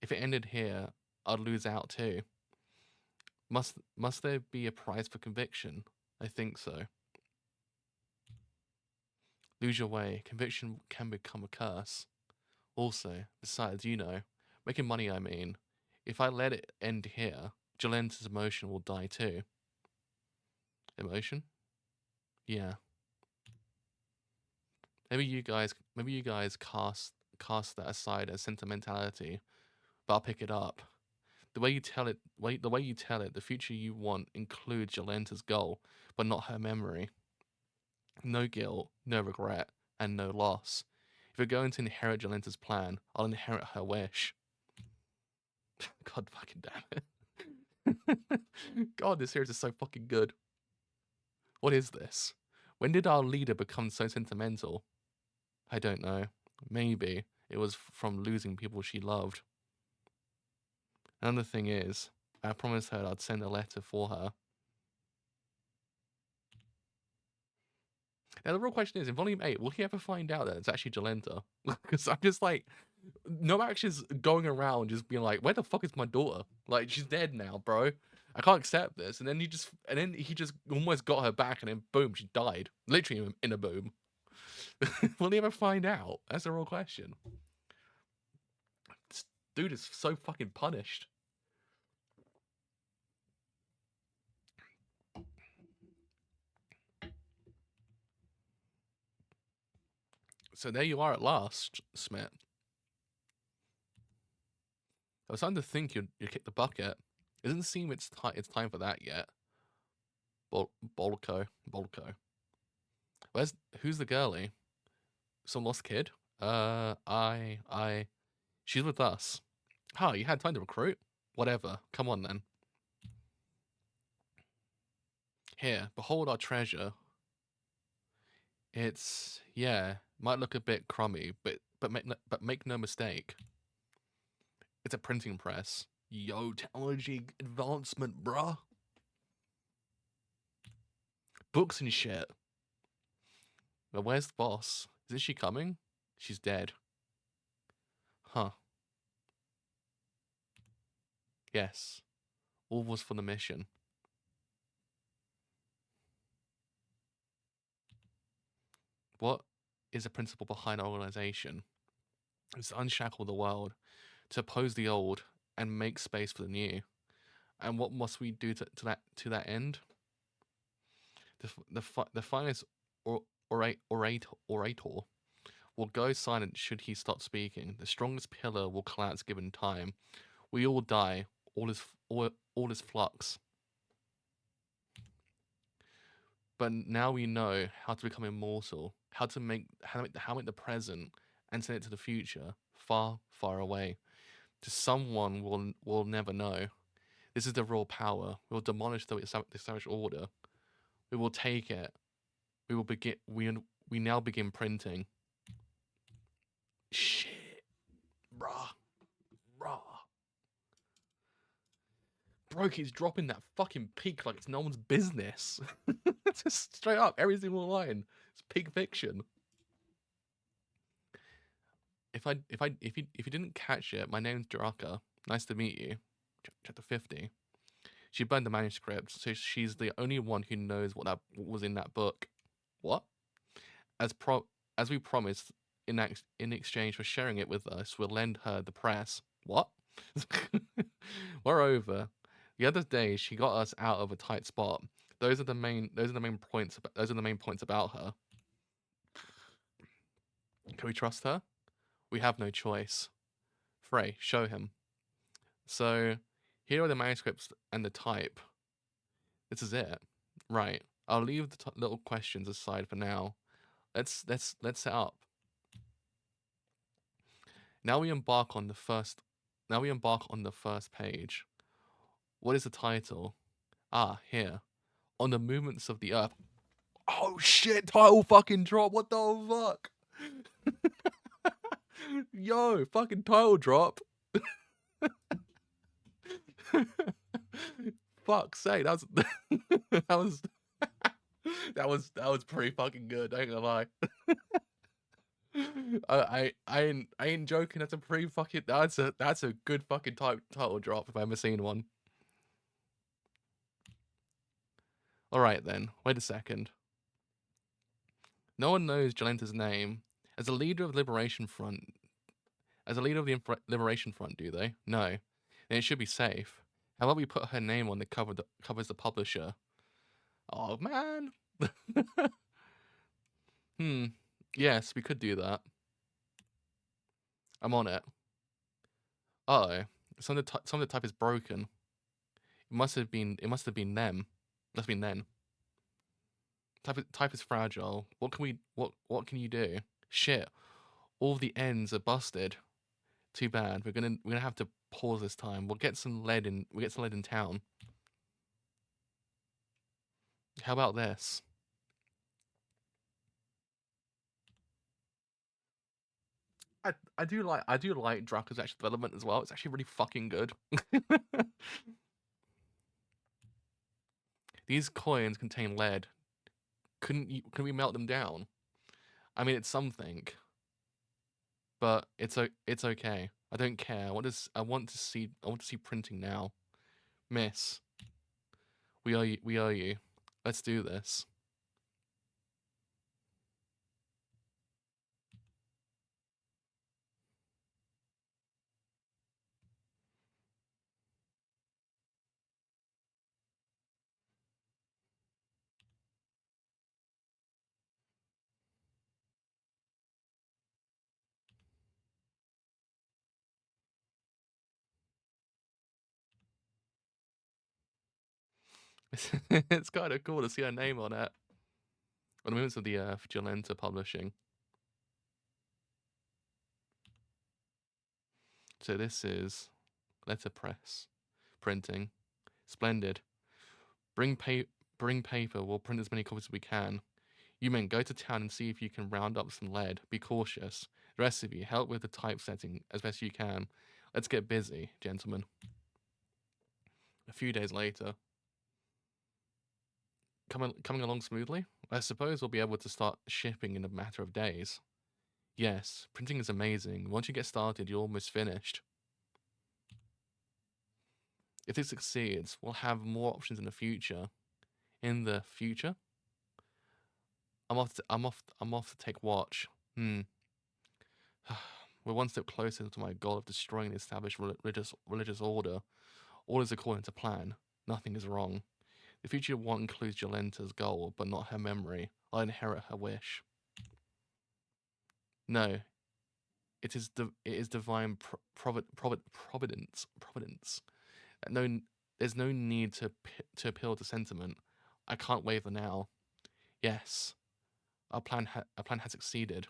If it ended here, I'd lose out too. Must there be a price for conviction? I think so. Lose your way. Conviction can become a curse. Also, besides, making money, I mean. If I let it end here, Jolenta's emotion will die too. Emotion? Yeah. Maybe you guys cast that aside as sentimentality, but I'll pick it up. The way you tell it, the future you want includes Jolenta's goal, but not her memory. No guilt, no regret, and no loss. If you're going to inherit Jolenta's plan, I'll inherit her wish. God fucking damn it. God, this series is so fucking good. What is this? When did our leader become so sentimental? I don't know. Maybe it was from losing people she loved. Another thing is, I promised her I'd send a letter for her. Now the real question is, in Volume 8, will he ever find out that it's actually Jolenta? Because I'm just like, Noak's just going around just being like, where the fuck is my daughter? Like, she's dead now, bro. I can't accept this. And then he just almost got her back, and then boom, she died. Literally in a boom. Will he ever find out? That's the real question. This dude is so fucking punished. So there you are at last, Smith. I was starting to think you'd kick the bucket. It doesn't seem it's time for that yet. Bolko. Who's the girlie? Some lost kid? She's with us. Huh, you had time to recruit? Whatever. Come on then. Here, behold our treasure. It's, yeah, might look a bit crummy, but make no mistake. It's a printing press. Yo, technology advancement, bruh. Books and shit. But where's the boss? Isn't she coming? She's dead. Huh. Yes. All was for the mission. What is the principle behind our organization? It's to unshackle the world, to oppose the old, and make space for the new. And what must we do to that end? The finest orator will go silent should he stop speaking. The strongest pillar will collapse given time. We all die. All is flux. But now we know how to become immortal, how to make the present and send it to the future, far, far away. To someone we'll never know. This is the raw power. We will demolish the established order. We will take it. We will begin. We now begin printing. Shit, bruh. Bro keeps dropping that fucking peak like it's no one's business. Just straight up, every single line. It's peak fiction. If you didn't catch it, my name's Jaraka. Nice to meet you. Chapter 50. She burned the manuscript, so she's the only one who knows what was in that book. What? As we promised, in exchange for sharing it with us, we'll lend her the press. What? Moreover, the other day she got us out of a tight spot. Those are the main points about her. Can we trust her? We have no choice. Frey, show him. So, here are the manuscripts and the type. This is it. Right. I'll leave the little questions aside for now. Let's set up. Now we embark on the first page. What is the title? Ah, here. On the movements of the earth. Oh shit, title fucking drop. What the fuck? Yo, fucking title drop. Fuck's sake, that was pretty fucking good, I ain't gonna lie. I ain't joking, that's a pretty fucking that's a good fucking title drop if I've ever seen one. Alright then, wait a second. No one knows Jolenta's name. As a leader of the Liberation Front, do they? No. Then it should be safe. How about we put her name on the cover that covers the publisher? Oh man. Yes, we could do that. I'm on it. Uh-oh. Some of the type is broken. It must have been them. Must have been then. Type is fragile. What can you do? Shit. All the ends are busted. Too bad. We're gonna have to pause this time. We'll get some lead in town. How about this? I do like Draco's actual development as well. It's actually really fucking good. These coins contain lead. Can we melt them down? I mean, it's something, but it's okay. I don't care. I want to see printing now. Miss, we owe you. Let's do this. It's kind of cool to see her name on it. On the movements of the Earth, Jolenta Publishing. So this is letterpress printing. Splendid. Bring paper. We'll print as many copies as we can. You men, go to town and see if you can round up some lead. Be cautious. The rest of you, help with the typesetting as best you can. Let's get busy, gentlemen. A few days later. Coming along smoothly? I suppose we'll be able to start shipping in a matter of days. Yes, printing is amazing. Once you get started, you're almost finished. If this succeeds, we'll have more options in the future. In the future? I'm off to take watch. We're one step closer to my goal of destroying the established religious order. All is according to plan. Nothing is wrong. The future one includes Jolenta's goal, but not her memory. I'll inherit her wish. No, it is divine providence. No, there's no need to appeal to sentiment. I can't waver now. Yes, our plan has succeeded.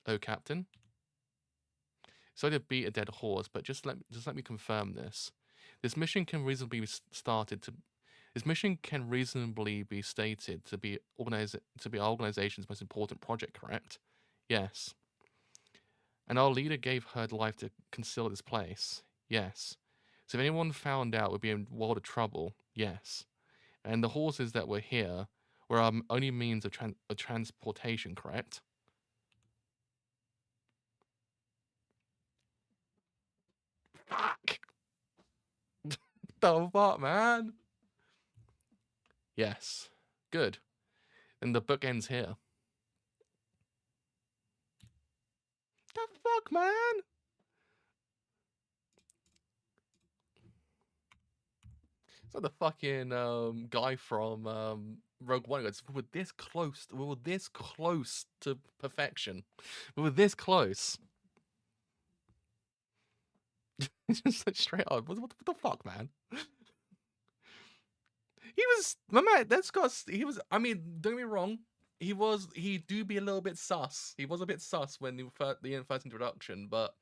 Oh, Captain. Sorry to beat a dead horse, but just let me confirm this. This mission can reasonably be stated to be our organization's most important project, correct? Yes. And our leader gave her life to conceal this place. Yes. So if anyone found out, we'd be in a world of trouble. Yes. And the horses that were here were our only means of transportation, correct? Fuck! The fuck, man? Yes. Good. And the book ends here. The fuck, man? It's like the fucking guy from Rogue One goes, we were this close to perfection. We were this close. It's just like straight up. What the fuck, man? He was my man. He was. I mean, don't get me wrong. He do be a little bit sus. He was a bit sus when the first introduction, but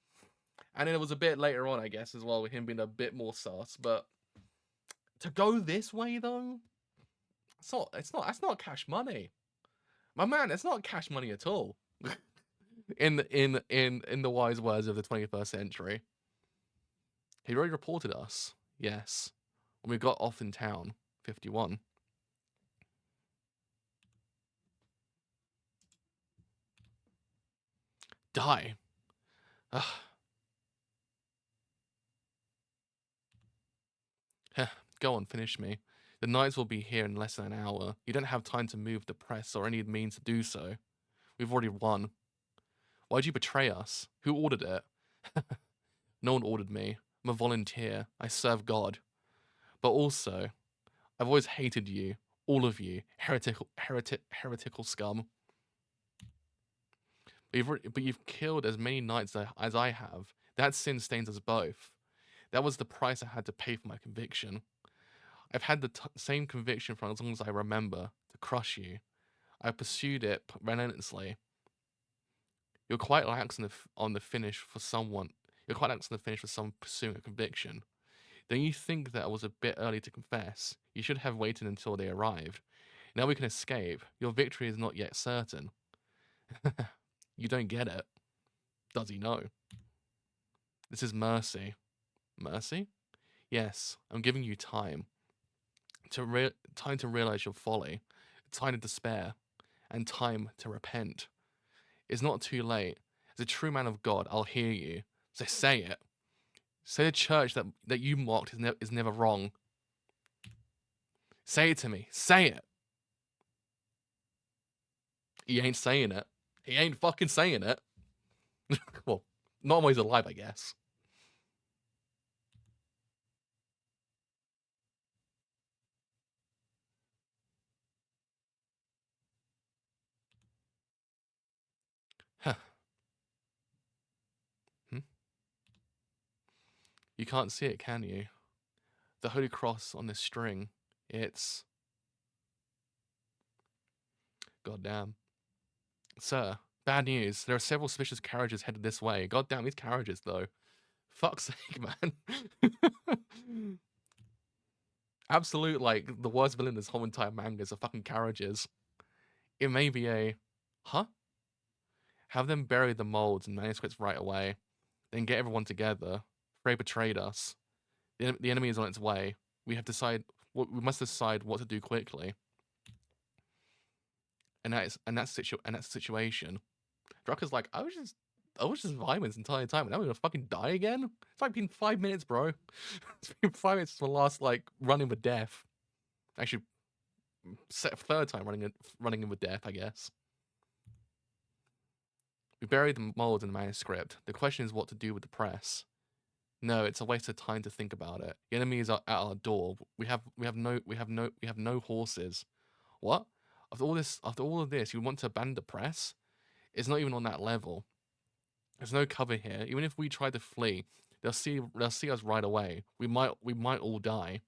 and then it was a bit later on, I guess, as well, with him being a bit more sus. But to go this way though, that's not cash money, my man. It's not cash money at all. in the wise words of the 21st century. He already reported us. Yes, when we got off in town. 51. Die. Ugh. Go on, finish me. The knights will be here in less than an hour. You don't have time to move the press or any means to do so. We've already won. Why'd you betray us? Who ordered it? No one ordered me. I'm a volunteer. I serve God. But also, I've always hated you. All of you. Heretical scum. But you've killed as many knights as I have. That sin stains us both. That was the price I had to pay for my conviction. I've had the same conviction for as long as I remember, to crush you. I pursued it relentlessly. You're quite lax on the finish for someone. You're quite lax on the finish for someone pursuing a conviction. Don't you think that was a bit early to confess? You should have waited until they arrived. Now we can escape. Your victory is not yet certain. you don't get it. Does he know? This is mercy. Mercy? Yes, I'm giving you time. Time to realize your folly, time to despair, and time to repent. It's not too late. As a true man of God, I'll hear you. So say it. Say the church that you mocked is never wrong. Say it to me. Say it. He ain't saying it. He ain't fucking saying it. Well, not while he's alive, I guess. Huh. Hmm? You can't see it, can you? The Holy Cross on this string. It's... Goddamn. Sir, bad news. There are several suspicious carriages headed this way. Goddamn, these carriages, though. Fuck's sake, man. Absolute, like, the worst villain in this whole entire manga is the fucking carriages. It may be a... Huh? Have them bury the molds and manuscripts right away. Then get everyone together. Frey betrayed us. The enemy is on its way. We must decide what to do quickly. And that's the situation. Drucker's like, I was just vibing this entire time, and now we're gonna fucking die again? It's like been 5 minutes, bro. It's been 5 minutes since the last, like, running with death. Actually, third time running in with death, I guess. We buried the molds in the manuscript. The question is what to do with the press. No, it's a waste of time to think about it. The enemy is at our door. We have no horses. What? After all of this, you want to abandon the press? It's not even on that level. There's no cover here. Even if we try to flee, they'll see us right away. We might all die.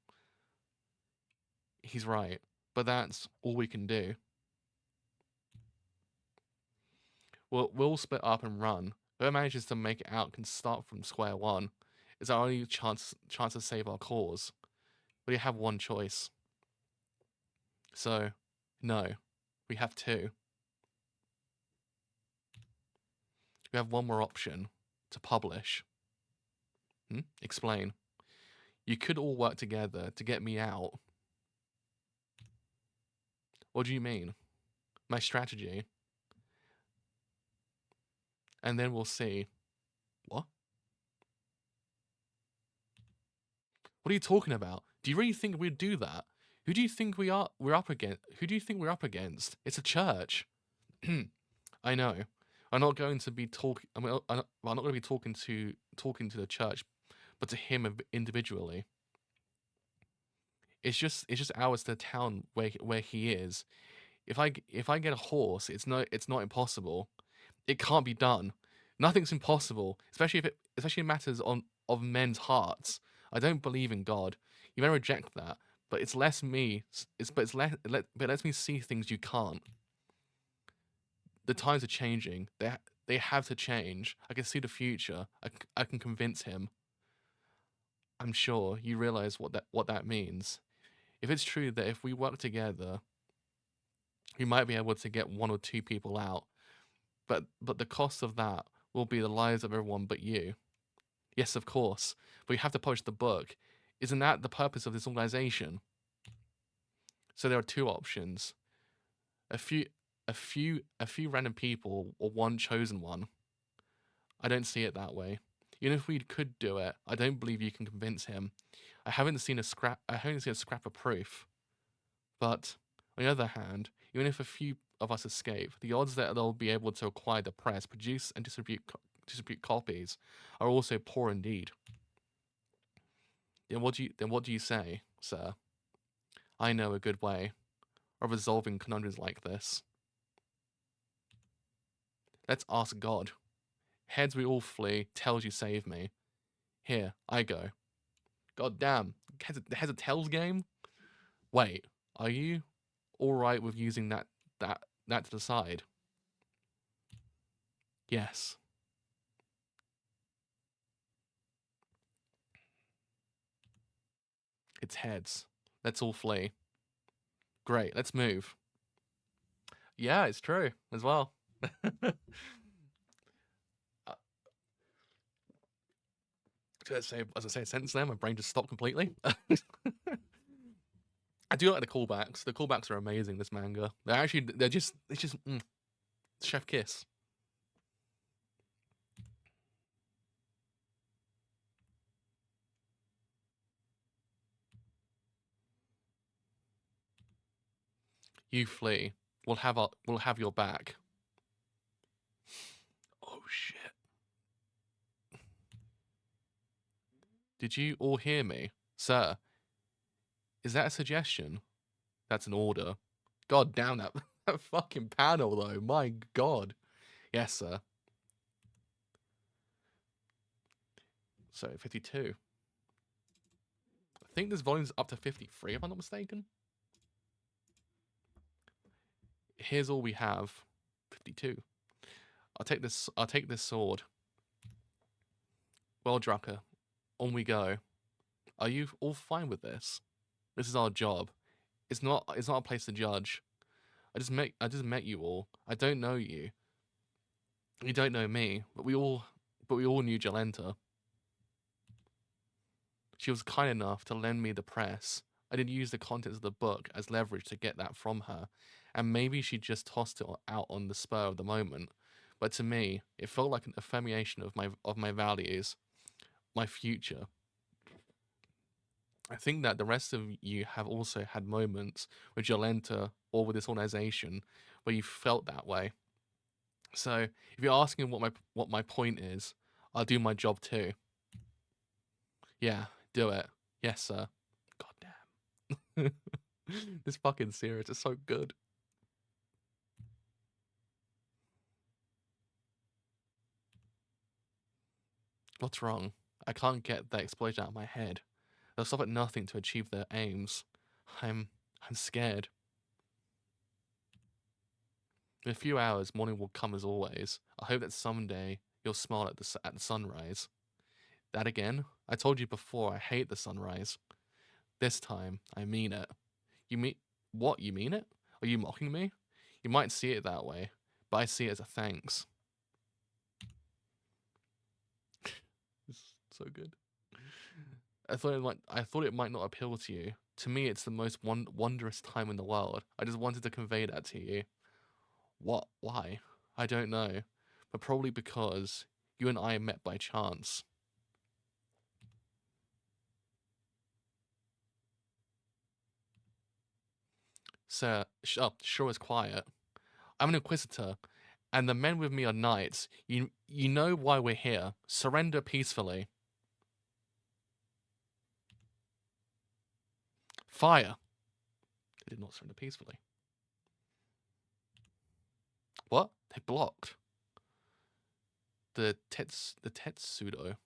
He's right, but that's all we can do. We'll split up and run. Whoever manages to make it out can start from square one. It's our only chance to save our cause. But you have one choice. So, no, we have two. We have one more option: to publish. Explain. You could all work together to get me out. What do you mean? My strategy. And then we'll see. What? What are you talking about? Do you really think we'd do that? Who do you think we're up against? Who do you think we're up against? It's a church. I know. I'm not going to be talking. I'm not going to be talking to the church, but to him individually. It's just hours to the town where he is. If I get a horse, it's not impossible. It can't be done. Nothing's impossible, especially if matters of men's hearts. I don't believe in God. You may reject that, but it lets me see things you can't. The times are changing. They have to change. I can see the future. I can convince him. I'm sure you realize what that means. If it's true that if we work together, we might be able to get 1 or 2 people out, but the cost of that will be the lives of everyone but you. Yes, of course, but you have to publish the book. Isn't that the purpose of this organization? So there are 2 options: a few random people or one chosen one. I don't see it that way. Even if we could do it, I don't believe you can convince him. I haven't seen a scrap of proof. But on the other hand, even if a few of us escape, the odds that they'll be able to acquire the press, produce and distribute copies are also poor indeed. Then what do you say, sir? I know a good way of resolving conundrums like this. Let's ask God. Heads we all flee, tails you save me. Here, I go. God damn, has a tails game? Wait, are you alright with using that to decide? Yes. It's heads. Let's all flee. Great, let's move. Yeah, it's true as well. As I say a sentence there, my brain just stopped completely. I do like the callbacks. The callbacks are amazing. This manga. They're just chef kiss. You flee. We'll have your back. Oh shit. Did you all hear me? Sir, is that a suggestion? That's an order. God damn that, that fucking panel though. My god. Yes, sir. So 52. I think this volume's up to 53 if I'm not mistaken. Here's all we have. 52. I'll take this sword. Well, Drucker, on we go. Are you all fine with this? This is our job. It's not a place to judge. I just met you all. I don't know you. You don't know me, but we all knew Jolenta. She was kind enough to lend me the press. I did use the contents of the book as leverage to get that from her, and maybe she just tossed it out on the spur of the moment. But to me, it felt like an affirmation of my values, my future. I think that the rest of you have also had moments with Jolenta or with this organization where you felt that way. So if you're asking what my point is, I'll do my job too. Yeah, do it. Yes, sir. God damn. This fucking series is so good. What's wrong? I can't get that explosion out of my head. They'll stop at nothing to achieve their aims. I'm scared. In a few hours, morning will come as always. I hope that someday you'll smile at the sunrise. That again? I told you before I hate the sunrise. This time, I mean it. You mean what? You mean it? Are you mocking me? You might see it that way, but I see it as a thanks. It's so good. I thought it might not appeal to you. To me, it's the most wondrous time in the world. I just wanted to convey that to you. What? Why? I don't know, but probably because you and I met by chance. Sir, sure is quiet. I'm an inquisitor, and the men with me are knights. You know why we're here. Surrender peacefully. Fire. They did not surrender peacefully. What? They blocked. The Tetsudo.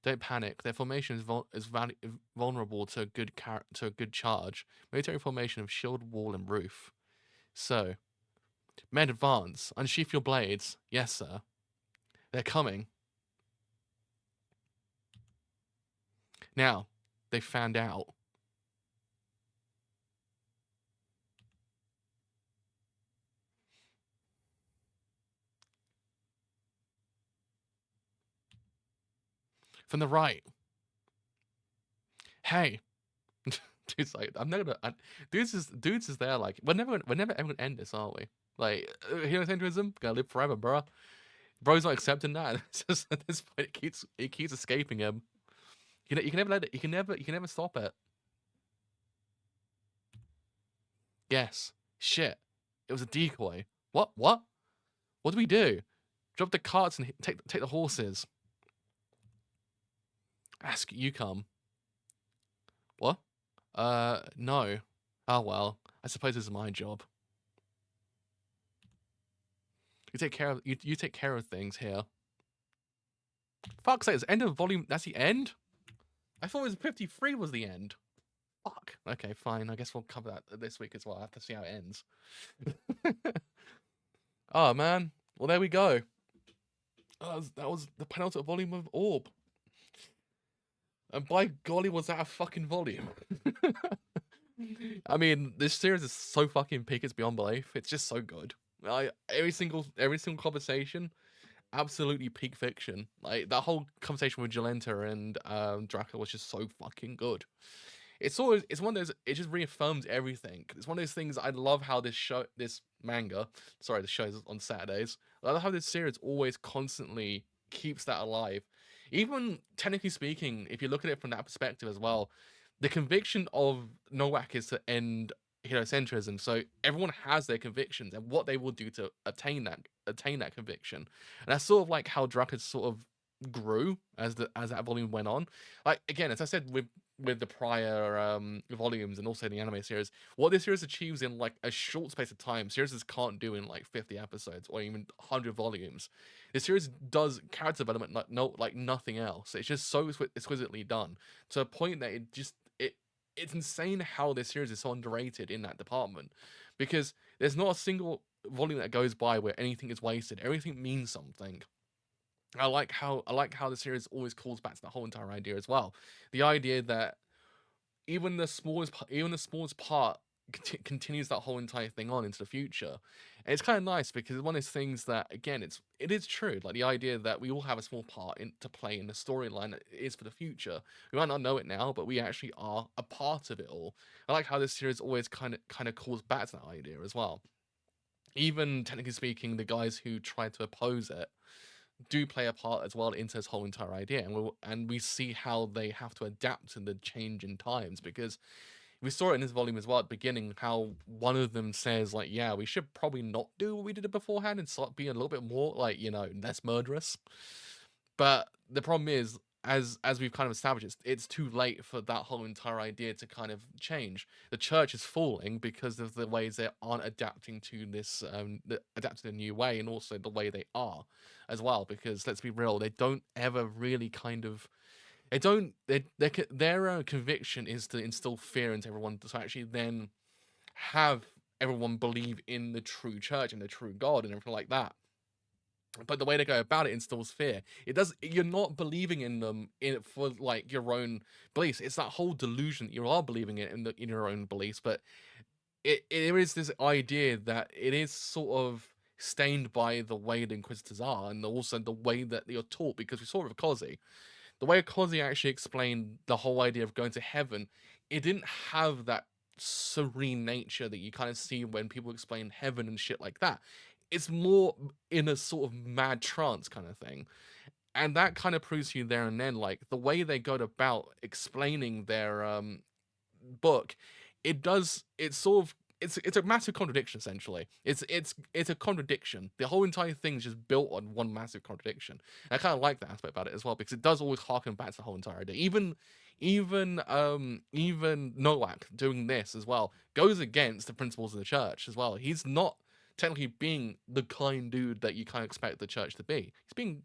Don't panic. Their formation is vulnerable to a good charge. Military formation of shield, wall, and roof. So, men advance. Unsheath your blades. Yes, sir. They're coming. Now, they found out. From the right. Hey. Dude's like, I'm never gonna. Dudes is there like, we're never ever gonna end this, are we? Like, helocentrism, gonna live forever, bro. Bro's not accepting that. It's just at this point, it keeps escaping him. You can never let it. You can never stop it. Yes. Shit. It was a decoy. What? What? What do we do? Drop the carts and take the horses. Ask you come. What? No. Oh well. I suppose this is my job. You take care of things here. Fuck's sake, it's the end of volume. That's the end? I thought it was 53 was the end. Fuck. Okay, fine. I guess we'll cover that this week as well. I have to see how it ends. Oh man. Well, there we go. That was the penultimate volume of Orb. And by golly, was that a fucking volume? I mean, this series is so fucking peak, it's beyond belief. It's just so good. Every single conversation, absolutely peak fiction. Like that whole conversation with Jolenta and Dracula was just so fucking good. It's one of those, it just reaffirms everything. It's one of those things. I love how this manga, sorry, the show's on Saturdays. I love how this series always constantly keeps that alive. Even technically speaking, if you look at it from that perspective as well, the conviction of Nowak is to end helocentrism. So everyone has their convictions and what they will do to attain that conviction. And that's sort of like how Dracula sort of grew as that volume went on. Like again, as I said with the prior volumes and also the anime series, what this series achieves in like a short space of time, series can't do in like 50 episodes or even 100 volumes. This series does character development like nothing else. It's just so exquisitely done to a point that it's insane how this series is so underrated in that department, because there's not a single volume that goes by where anything is wasted. Everything means something. I like how the series always calls back to the whole entire idea as well. The idea that even the smallest part continues that whole entire thing on into the future. And it's kind of nice because it's one of those things that, again, it is true. Like the idea that we all have a small part to play in the storyline that is for the future. We might not know it now, but we actually are a part of it all. I like how this series always kind of calls back to that idea as well. Even technically speaking, the guys who try to oppose it do play a part as well into this whole entire idea, and we see how they have to adapt to the change in times, because we saw it in this volume as well at the beginning, how one of them says like, yeah, we should probably not do what we did beforehand and start being a little bit more like, less murderous. But the problem is, as we've kind of established, it's too late for that whole entire idea to kind of change. The church is falling because of the ways they aren't adapting to this, adapt to the new way, and also the way they are as well. Because let's be real, they don't ever really kind of, they don't, their conviction is to instill fear into everyone to actually then have everyone believe in the true church and the true God and everything like that. But the way they go about it instills fear. You're not believing in them for like your own beliefs. It's that whole delusion that you are believing it in your own beliefs, but there is this idea that it is sort of stained by the way the Inquisitors are, and also the way that you're taught. Because we saw it with Kozi, the way Kozi actually explained the whole idea of going to heaven, it didn't have that serene nature that you kind of see when people explain heaven and shit like that. It's more in a sort of mad trance kind of thing. And that kind of proves to you there and then, like, the way they go about explaining their book, it's a massive contradiction essentially. It's a contradiction. The whole entire thing is just built on one massive contradiction. And I kind of like that aspect about it as well, because it does always harken back to the whole entire idea. Even Nowak doing this as well goes against the principles of the church as well. He's not technically being the kind dude that you kind of expect the church to be. He's being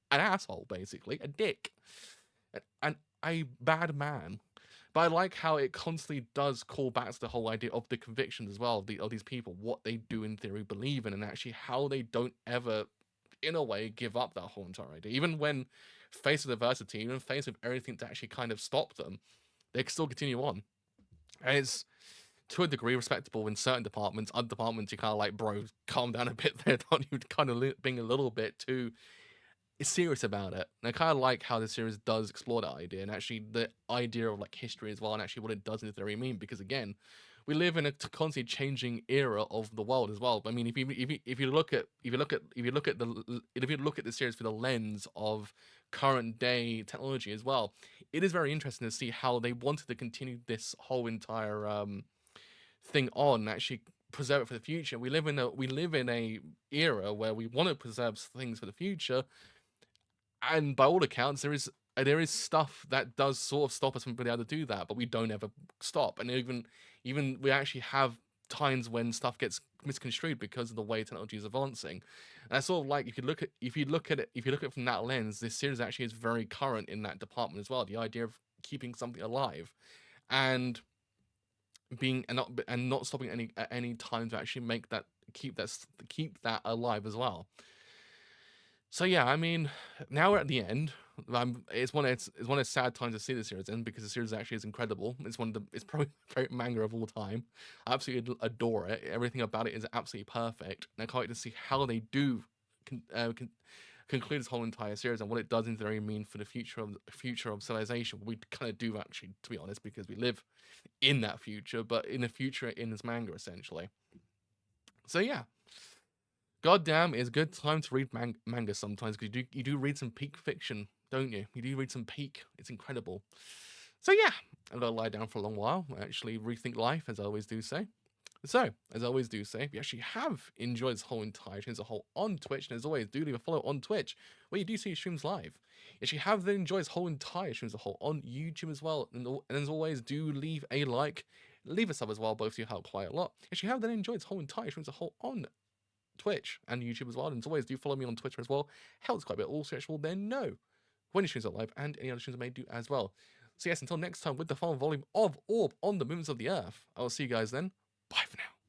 an asshole, basically, a dick, and a bad man. But I like how it constantly does call back to the whole idea of the convictions as well of these people, what they do in theory believe in, and actually how they don't ever, in a way, give up that whole entire idea. Even when faced with adversity, even faced with everything to actually kind of stop them, they still continue on. And it's, to a degree, respectable in certain departments. Other departments, you kind of like, bro, calm down a bit there. Don't you kind of being a little bit too serious about it. And I kind of like how the series does explore that idea, and actually the idea of like history as well, and actually what it does in theory mean. Because again, we live in a constantly changing era of the world as well. I mean, if you look at the series through the lens of current day technology as well, it is very interesting to see how they wanted to continue this whole entire thing on, actually preserve it for the future. We live in a era where we want to preserve things for the future, and by all accounts, there is stuff that does sort of stop us from being able to do that, but we don't ever stop. And even we actually have times when stuff gets misconstrued because of the way technology is advancing. And I sort of like, if you look at it from that lens, this series actually is very current in that department as well. The idea of keeping something alive and not stopping at any time to actually keep that alive as well. So yeah, I mean, now we're at the end. It's one of sad times to see the series in, because the series actually is incredible. It's probably my favorite manga of all time. I absolutely adore it. Everything about it is absolutely perfect, and I can't wait to see how they do conclude this whole entire series and what it does in theory mean for the future of civilization. We kind of do, actually, to be honest, because we live in that future, but in the future in this manga essentially. So yeah, goddamn, it's a good time to read manga sometimes, because you do read some peak fiction, don't you? You do read some peak. It's incredible. So yeah, I'm gonna lie down for a long while, actually rethink life, as I always do say. So, as I always do say, if you actually have enjoyed this whole entire stream as a whole on Twitch, and as always, do leave a follow on Twitch, where you do see streams live. If you have then enjoyed this whole entire stream as a whole on YouTube as well, and as always, do leave a like, leave a sub as well, both of you help quite a lot. If you have then enjoyed this whole entire stream as a whole on Twitch and YouTube as well, and as always, do follow me on Twitter as well, helps quite a bit. Also, will then know when your streams are live and any other streams I may do as well. So yes, until next time with the final volume of Orb on the Movements of the Earth, I will see you guys then. Bye for now.